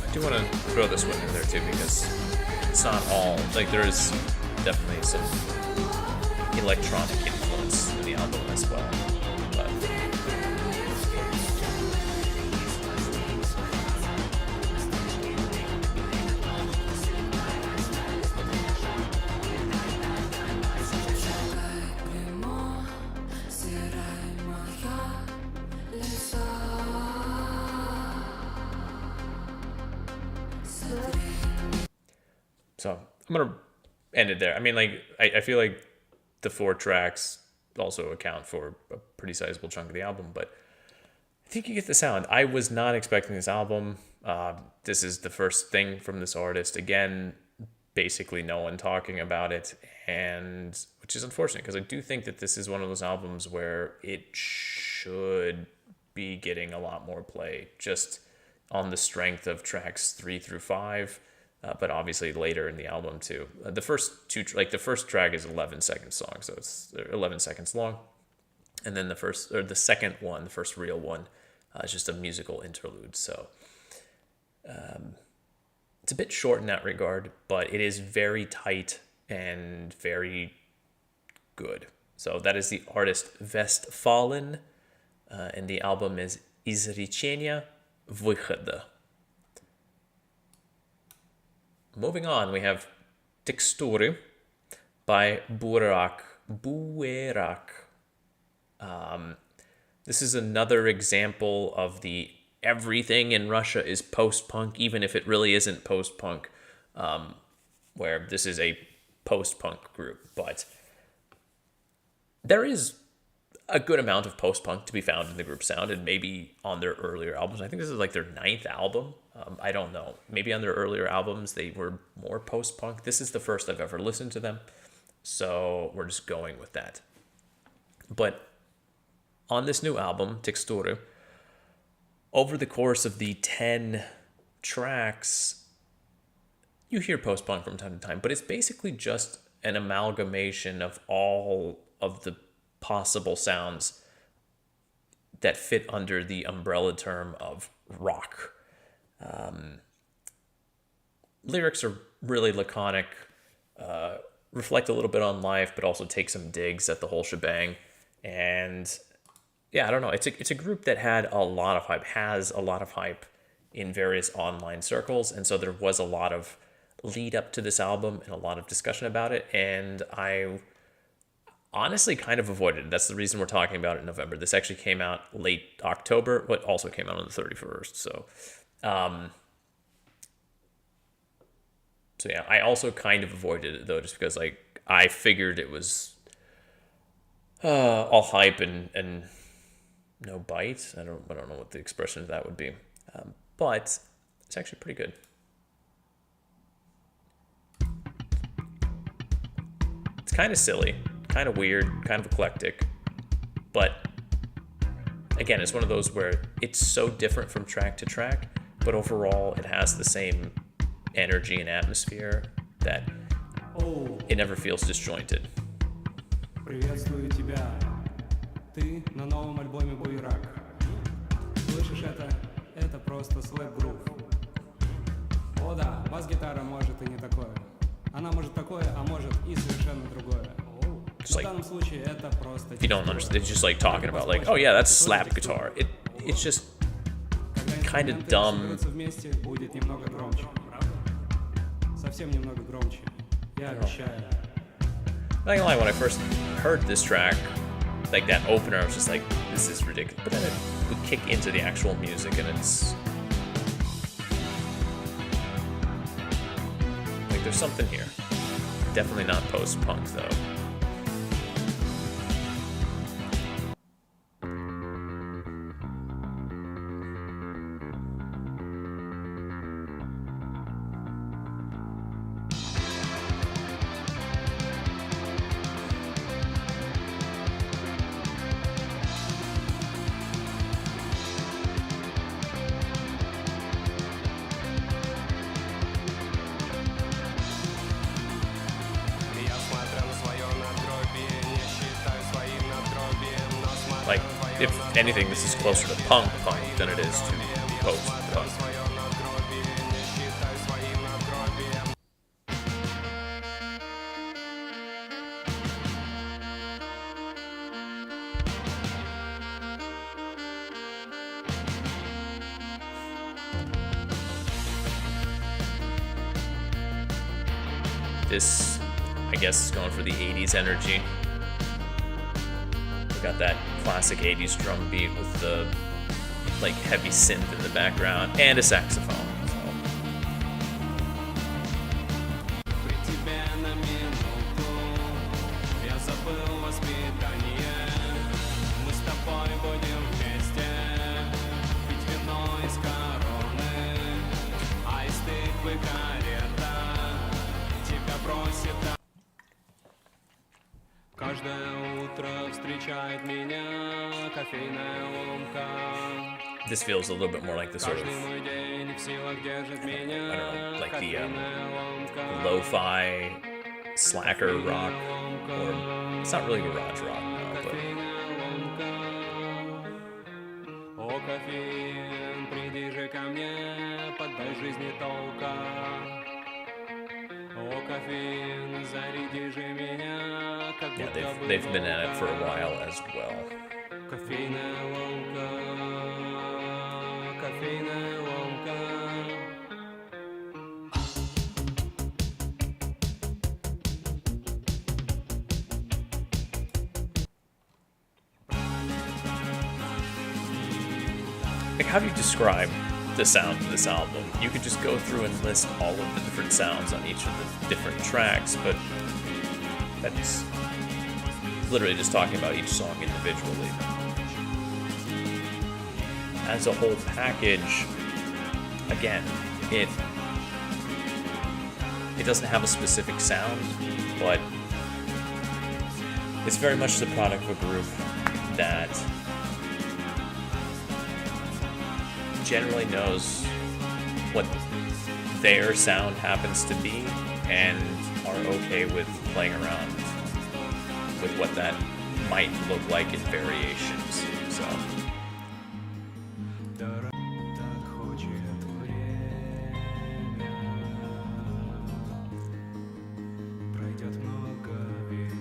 I do want to throw this one in there too because it's not all, like there's definitely some electronic influence in the album as well. But So I'm gonna end it there. I mean, like I feel like the 4 tracks also account for a pretty sizable chunk of the album, but I think you get the sound. I was not expecting this album. This is the first thing from this artist. Again, basically no one talking about it, and which is unfortunate because I do think that this is one of those albums where it should be getting a lot more play just on the strength of tracks 3 through 5, but obviously later in the album too. The first two, like the first track is 11 second song, so it's 11 seconds long, and then the second one, the first real one, is just a musical interlude. So it's a bit short in that regard, but it is very tight and very good. So that is the artist vestfalin, and the album is изречение, выхода. Moving on, we have Ткстуры by Буерак. This is another example of the everything in Russia is post-punk, even if it really isn't post-punk, where this is a post-punk group. But there is a good amount of post-punk to be found in the group sound, and maybe on their earlier albums. I think this is like their 9th album. I don't know. Maybe on their earlier albums, they were more post-punk. This is the first I've ever listened to them, so we're just going with that. But on this new album, Ткстуры, over the course of the 10 tracks, you hear post-punk from time to time, but it's basically just an amalgamation of all of the possible sounds that fit under the umbrella term of rock. Lyrics are really laconic, reflect a little bit on life, but also take some digs at the whole shebang. And yeah, I don't know. It's a group that has a lot of hype in various online circles, and so there was a lot of lead up to this album and a lot of discussion about it, and I honestly kind of avoided it. That's the reason we're talking about it in November. This actually came out late October, but also came out on the 31st. So yeah, I also kind of avoided it though, just because like I figured it was all hype and no bite. I don't know what the expression of that would be, but it's actually pretty good. It's kind of silly, kind of weird, kind of eclectic, but again, it's one of those where it's so different from track to track, but overall it has the same energy and atmosphere that it never feels disjointed. Приветствую тебя. Ты на новом альбоме Буерак. Слышишь это? Это просто слэп-грув. О да, бас-гитара может и не такое. Она может такое, а может и совершенно другое. Just like, if you don't understand, it's just like talking about like, oh yeah, that's slap guitar. It's just kind of dumb. Будет немного громче. Совсем немного громче. Я обещаю. Not gonna lie, when I first heard this track, like that opener, I was just like, this is ridiculous. But then it would kick into the actual music, and it's like there's something here. Definitely not post-punk though. Like, if anything, this is closer to punk than it is to post-punk. This, I guess, is going for the 80s energy. Got that classic 80s drum beat with the like heavy synth in the background and a saxophone. So. воспитание. Мы с тобой будем вместе пить вино из короны, а из тыквы карета тебя бросит. Каждое утро встречает меня кофейная ломка. This feels a little bit more like the sort of, Каждый мой день в силах держит меня I don't know, like the кофейная ломка. lo-fi slacker rock, or it's not really garage rock, no, but Кофейная ломка. О, кофеин, приди же ко мне, подай жизни толка. О, кофеин, заряди же меня, как yeah, будто бы they've been at it for a водка. while as well. Кофейная ломка, кофейная ломка. Like, how do you describe the sound of this album? You could just go through and list all of the different sounds on each of the different tracks, but that's literally just talking about each song individually. As a whole package, again, it doesn't have a specific sound, but it's very much the product of a group that generally knows what their sound happens to be and are okay with playing around with what that might look like in variations. So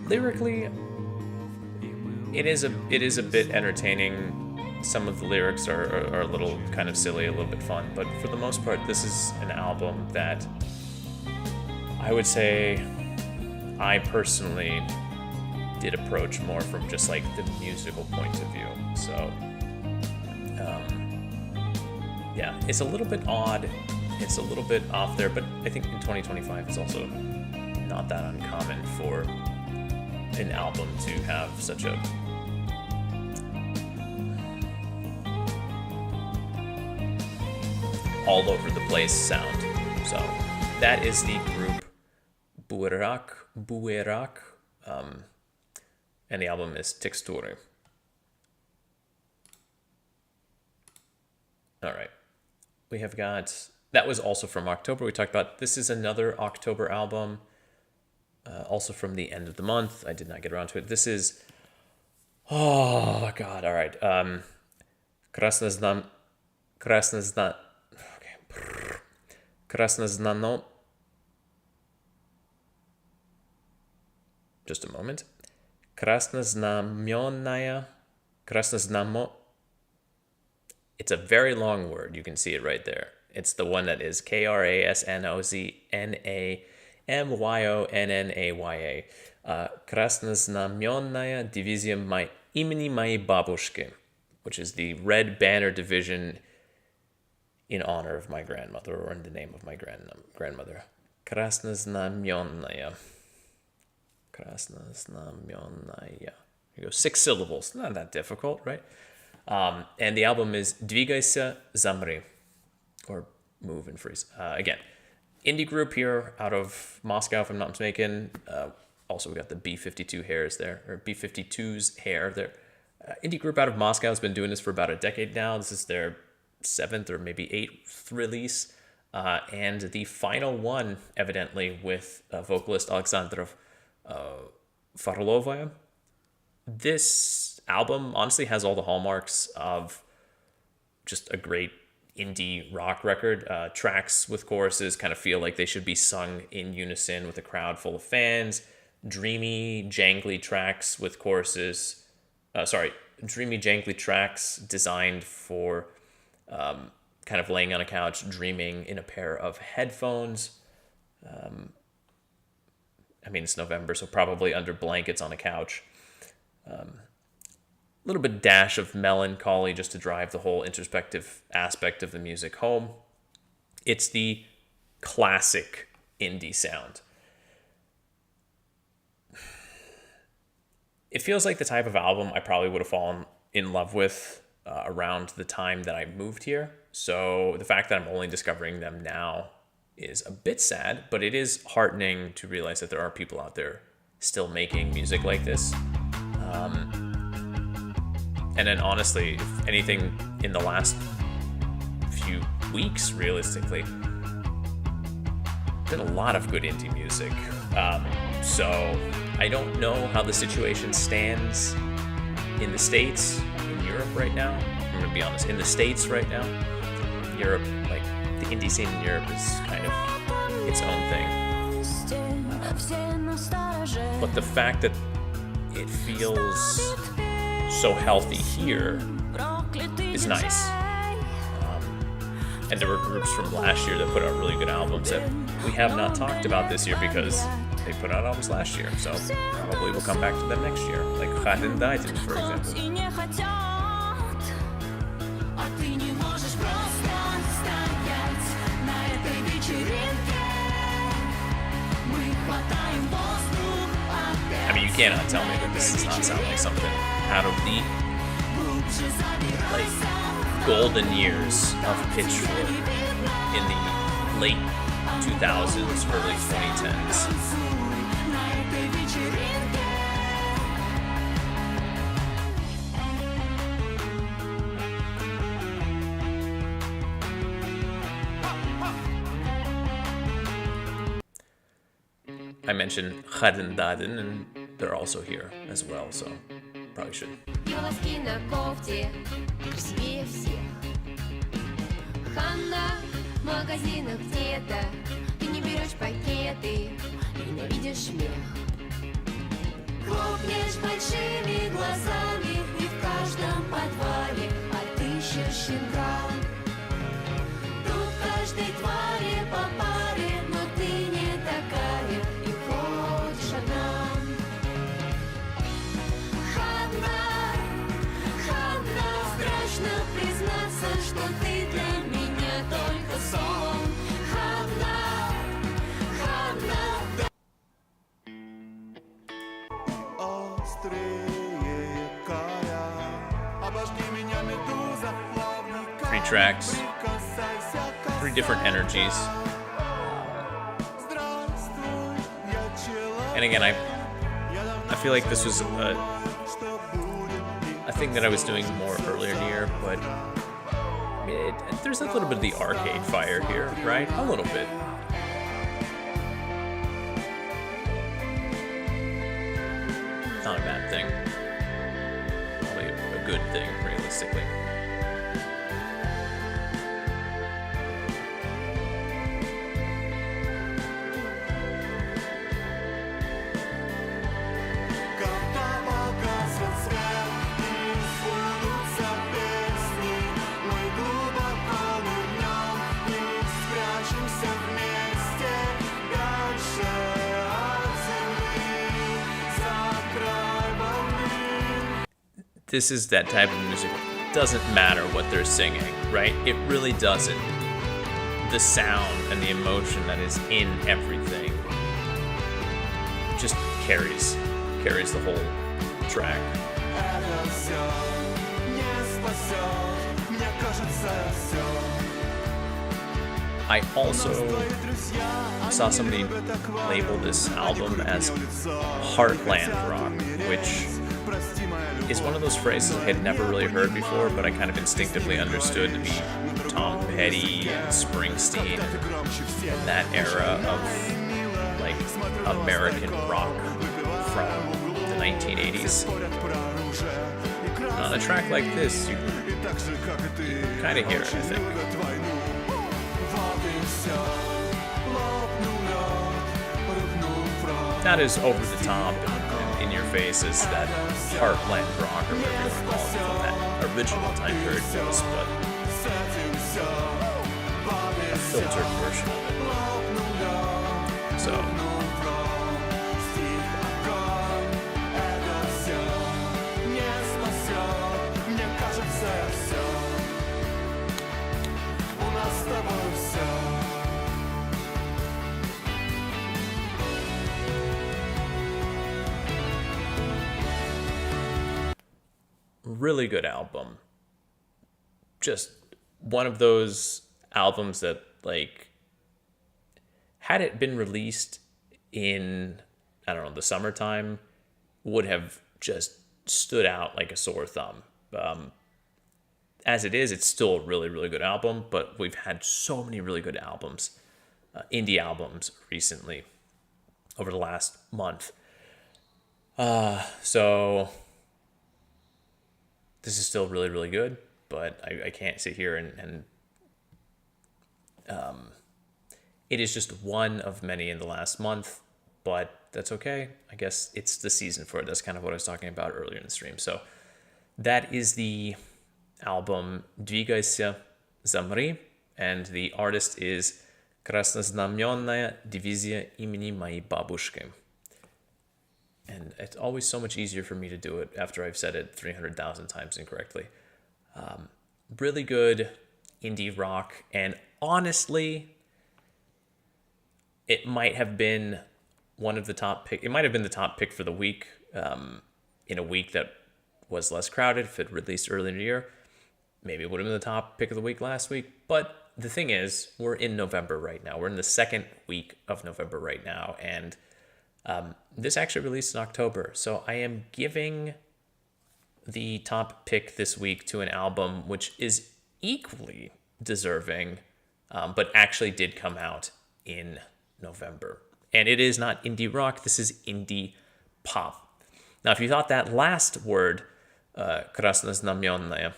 lyrically, it is a bit entertaining. Some of the lyrics are a little kind of silly, a little bit fun, but for the most part, this is an album that I would say I personally did approach more from just like the musical point of view. So yeah, it's a little bit odd, it's a little bit off there, but I think in 2025 it's also not that uncommon for an album to have such a all over the place sound. So that is the group Buerak, and the album is Tksturi. All right, we have got, that was also from October. We talked about, this is another October album, also from the end of the month. I did not get around to it. This is, oh God, all right. Krasnoznano. Just a moment. Krasnoznamenaya. It's a very long word. You can see it right there. It's the one that is Krasnoznamyonnaya. Krasnoznamenная дивизия имени моей бабушки, which is the Red Banner Division in honor of my grandmother, or in the name of my grandmother. Krasnoznamenная. Here you go, 6 syllables. Not that difficult, right? And the album is Двигайся, замри, or Move and Freeze. Again, indie group here out of Moscow, if I'm not mistaken. Also, we got the B-52 hairs there, or B-52's hair there. Indie group out of Moscow has been doing this for about a decade now. This is their 7th or maybe 8th release, and the final one, evidently, with vocalist Alexandra Farlovaya. This album honestly has all the hallmarks of just a great indie rock record. Tracks with choruses kind of feel like they should be sung in unison with a crowd full of fans. Dreamy, jangly tracks with choruses. Dreamy, jangly tracks designed for kind of laying on a couch, dreaming in a pair of headphones. I mean, it's November, so probably under blankets on a couch. A little bit dash of melancholy just to drive the whole introspective aspect of the music home. It's the classic indie sound. it feels like the type of album I probably would have fallen in love with around the time that I moved here. So the fact that I'm only discovering them now is a bit sad, but it is heartening to realize that there are people out there still making music like this. And then honestly, if anything, in the last few weeks, realistically, been a lot of good indie music. So I don't know how the situation stands in the States, in Europe right now. I'm gonna be honest, in the States right now, Europe, like the indie scene in Europe is kind of its own thing. But the fact that it feels so healthy here is nice. And there were groups from last year that put out really good albums that we have not talked about this year because they put out albums last year. So probably we'll come back to them next year, like КДиМБ, for example. I mean, you cannot tell me that this does not sound like something out of the like golden years of Pitchfork in the late 2000s, early 2010s. I mentioned КДиМБ, and they're also here as well, so probably should. Волоски на кофте красивее всех. Ханна в магазинах где-то. Ты не берешь пакеты, ненавидишь смех. Хлопнешь большими глазами и в каждом подвале отыщешь щенка. Тут каждой твари по паре, но ты не такая и ходишь одна. Страшно признаться, что ты для меня только сон. Ханна, Ханна. Three tracks, three different energies. And again, I feel like this was a thing that I was doing more earlier in the year, but I mean, there's a little bit of the arcade fire here, right? A little bit. Not a bad thing. Probably a good thing, realistically. This is that type of music. Doesn't matter what they're singing, right? It really doesn't. The sound and the emotion that is in everything just carries the whole track. I also saw somebody label this album as heartland rock, which is one of those phrases I had never really heard before, but I kind of instinctively understood to be Tom Petty and Springsteen, that era of like American rock from the 1980s. On a track like this, you kind of hear it, I think. Not as over the top and in your face as that heartland rock or whatever you want to call it from that original time period was, but a filtered version of it. So really good album. Just one of those albums that, like, had it been released in, I don't know, the summertime, would have just stood out like a sore thumb. As it is, it's still a really, really good album, but we've had so many really good albums, indie albums recently over the last month. So this is still really, really good, but I can't sit here and it is just one of many in the last month, but that's okay. I guess it's the season for it. That's kind of what I was talking about earlier in the stream. So that is the album Двигайся, Замри, and the artist is Краснознаменная дивизия имени моей бабушки. And it's always so much easier for me to do it after I've said it 300,000 times incorrectly. Really good indie rock, and honestly, it might have been one of the top pick. It might have been the top pick for the week, in a week that was less crowded. If it released earlier in the year, maybe it would have been the top pick of the week last week. But the thing is, we're in November right now. We're in the second week of November right now, and this actually released in October. So I am giving the top pick this week to an album which is equally deserving, but actually did come out in November. And it is not indie rock, this is indie pop. Now, if you thought that last word, Краснознаменная,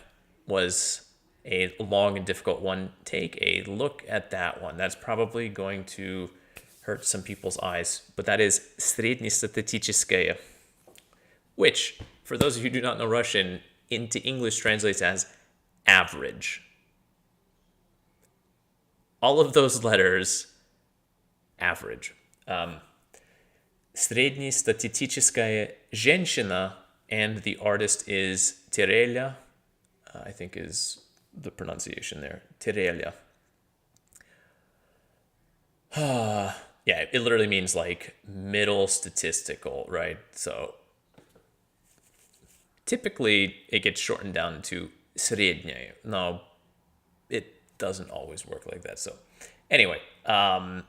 was a long and difficult one, take a look at that one. That's probably going to hurt some people's eyes, but that is среднестатистическое, which, for those of you who do not know Russian, into English translates as average. All of those letters, average. Среднестатистическая женщина, and the artist is TERELYA, I think is the pronunciation there, TERELYA. Yeah, it literally means like middle statistical, right? So typically it gets shortened down to средняя. No, it doesn't always work like that. So anyway, I'm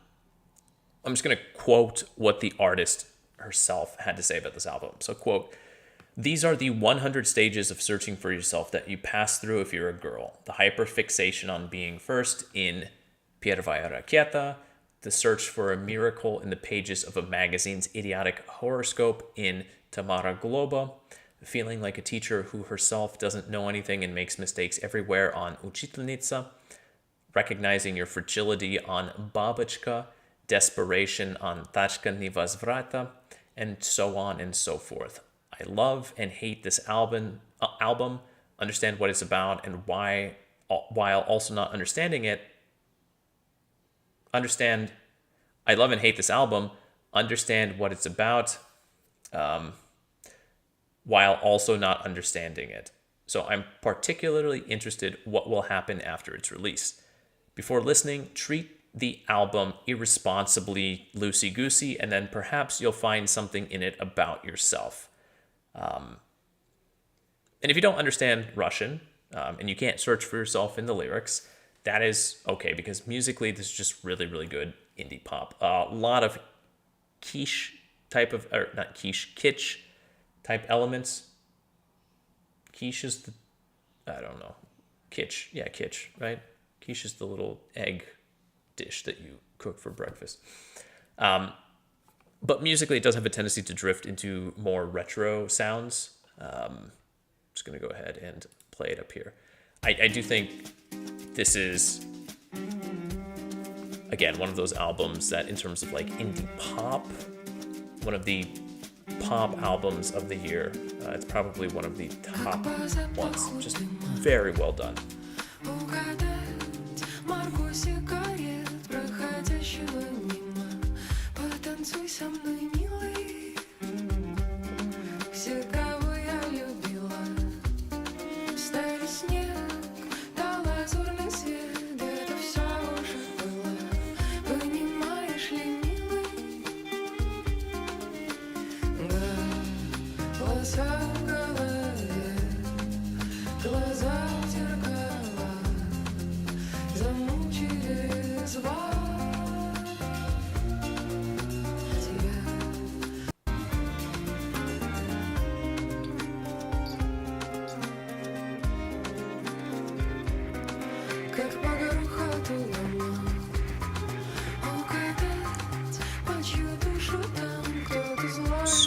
just going to quote what the artist herself had to say about this album. So, quote, "These are the 100 stages of searching for yourself that you pass through if you're a girl. The hyperfixation on being first in Первая ракета, the search for a miracle in the pages of a magazine's idiotic horoscope in Tamara Globa, feeling like a teacher who herself doesn't know anything and makes mistakes everywhere on Учительница, recognizing your fragility on Бабочка, desperation on Точка невозврата, and so on and so forth. I love and hate this album, understand what it's about, and why, while also not understanding it, I love and hate this album, understand what it's about, while also not understanding it. So I'm particularly interested what will happen after its release. Before listening, treat the album irresponsibly loosey-goosey, and then perhaps you'll find something in it about yourself. And if you don't understand Russian, and you can't search for yourself in the lyrics, that is okay, because musically this is just really, really good indie pop. A lot of kitsch type elements. Quiche is the, I don't know, kitsch, yeah, kitsch, right? Quiche is the little egg dish that you cook for breakfast. But musically it does have a tendency to drift into more retro sounds. I'm just going to go ahead and play it up here. I do think this is, again, one of those albums that, in terms of like indie pop, one of the pop albums of the year. It's probably one of the top ones. Just very well done.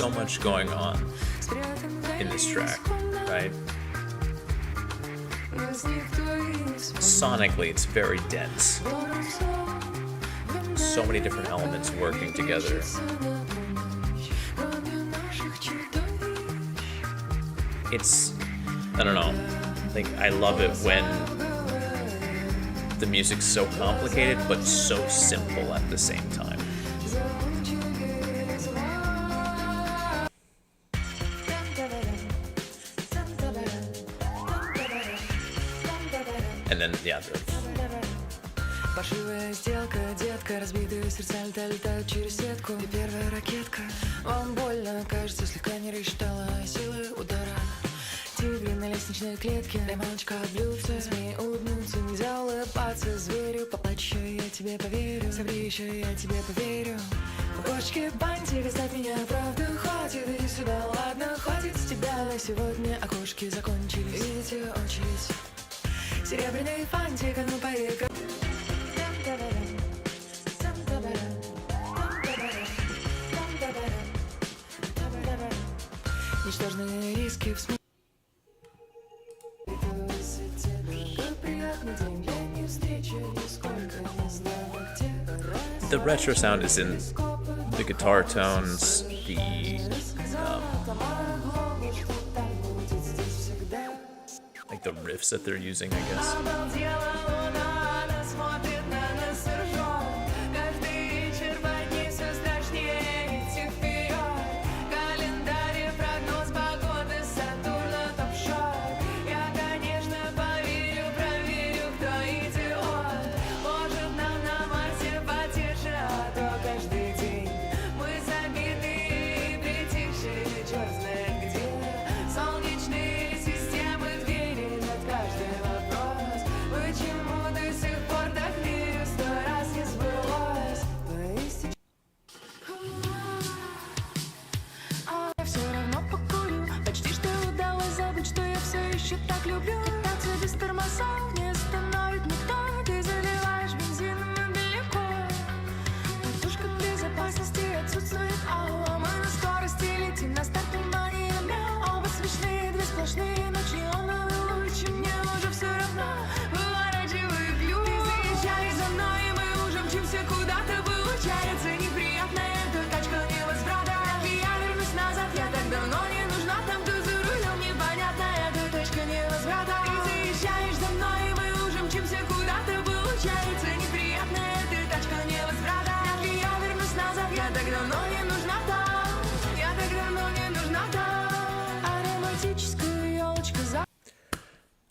so much going on in this track, right? Sonically, it's very dense. So many different elements working together. It's, I don't know, like I love it when the music's so complicated but so simple at the same time. And then, yeah, Паршивая сделка, детка, разбитые сердца летают через сетку. И первая ракетка, вам больно, кажется, слегка не рассчитала силы удара. Тигры на лестничной клетке, мамочка от блюдца. Змеи улыбнуться, нельзя улыбаться зверю. Поплачь, я тебе поверю, соври еще, я тебе поверю. Кошечки, бантик, оставь меня, правда, хватит, иди сюда, ладно, хватит с тебя на сегодня. Окошки закончились, видите очередь. Серебряный фантик, а ну поехали. Ничтожные риски в смысле. The retro sound is in the guitar tones, like the riffs that they're using, I guess.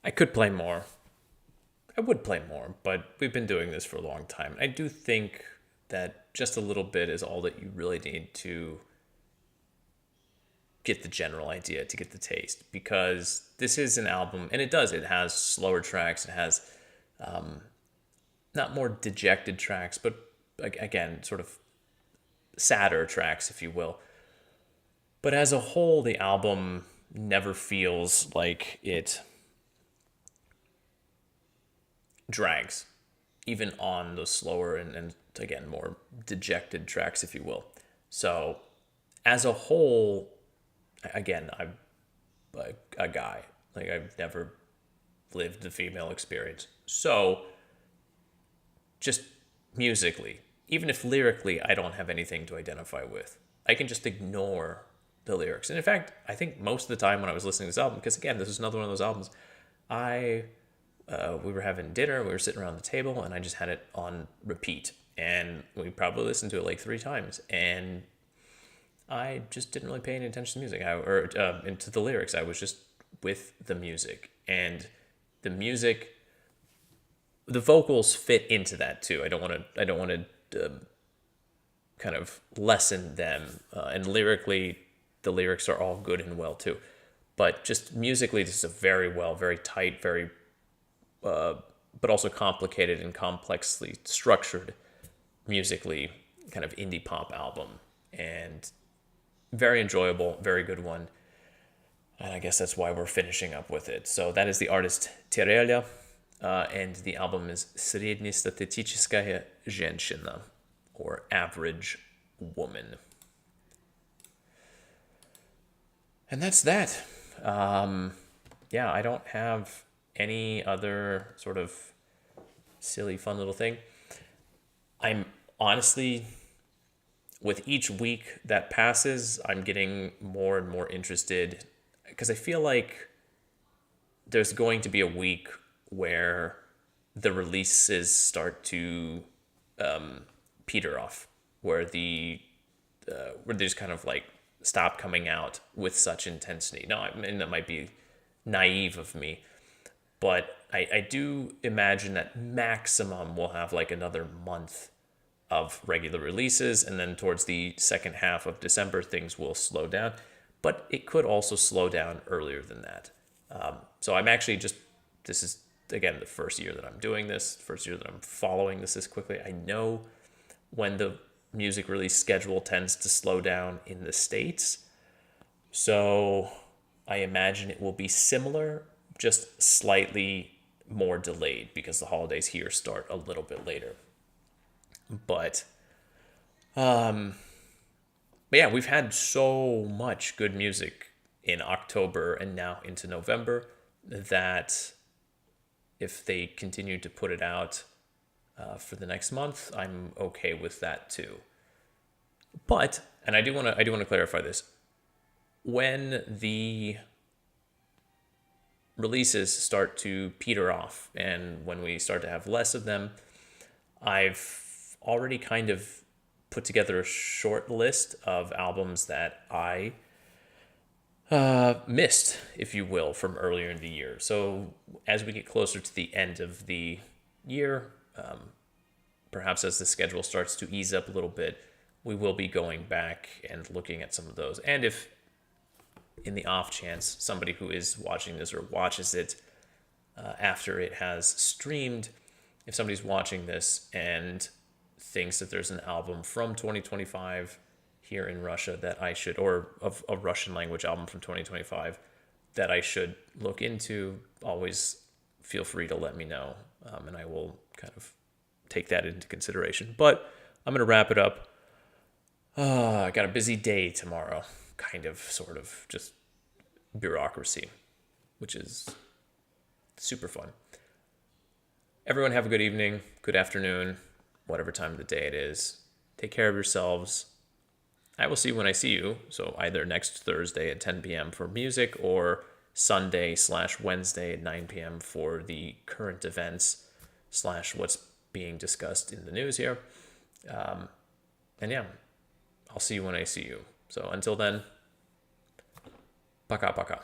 I could play more. I would play more, but we've been doing this for a long time. I do think that just a little bit is all that you really need to get the general idea, to get the taste, because this is an album, and it has slower tracks, it has not more dejected tracks, but again, sort of sadder tracks, if you will. But as a whole, the album never feels like it drags, even on the slower and again, more dejected tracks, if you will. So as a whole, again, I'm a guy. Like, I've never lived the female experience. So just musically, even if lyrically I don't have anything to identify with, I can just ignore the lyrics. And in fact, I think most of the time when I was listening to this album, because again, this is another one of those albums, we were having dinner, we were sitting around the table, and I just had it on repeat. And we probably listened to it like 3 times. And I just didn't really pay any attention to music, or to the lyrics. I was just with the music. And the music, the vocals fit into that too. I don't want to kind of lessen them. And lyrically, the lyrics are all good and well too. But just musically, this is a very tight, very but also complicated and complexly structured musically kind of indie pop album, and very enjoyable, very good one. And I guess that's why we're finishing up with it. So that is the artist TERELYA, and the album is Среднестатистическая женщина, or Average Woman. And that's that. Yeah, I don't have any other sort of silly, fun little thing. I'm honestly, with each week that passes, I'm getting more and more interested because I feel like there's going to be a week where the releases start to peter off, where they just kind of like stop coming out with such intensity. Now, I mean, that might be naive of me, but I do imagine that maximum we'll have like another month of regular releases, and then towards the second half of December, things will slow down. But it could also slow down earlier than that. So I'm actually this is, again, the first year that I'm doing this, first year that I'm following this quickly. I know when the music release schedule tends to slow down in the States. So I imagine it will be similar, just slightly more delayed because the holidays here start a little bit later. But yeah, we've had so much good music in October and now into November that if they continue to put it out for the next month, I'm okay with that too. But, and I do want to clarify this, when the releases start to peter off and when we start to have less of them, I've already kind of put together a short list of albums that I missed, if you will, from earlier in the year. So as we get closer to the end of the year, perhaps as the schedule starts to ease up a little bit, we will be going back and looking at some of those. And if in the off chance somebody who is watching this or watches it after it has streamed, if somebody's watching this and thinks that there's an album from 2025 here in Russia that I should, or of a Russian language album from 2025 that I should look into, always feel free to let me know, and I will kind of take that into consideration. But I'm going to wrap it up. I got a busy day tomorrow, kind of, sort of, just bureaucracy, which is super fun. Everyone have a good evening, good afternoon, whatever time of the day it is. Take care of yourselves. I will see you when I see you. So either next Thursday at 10 p.m. for music, or Sunday/Wednesday at 9 p.m. for the current events / what's being discussed in the news here. And yeah, I'll see you when I see you. So until then, пока-пока.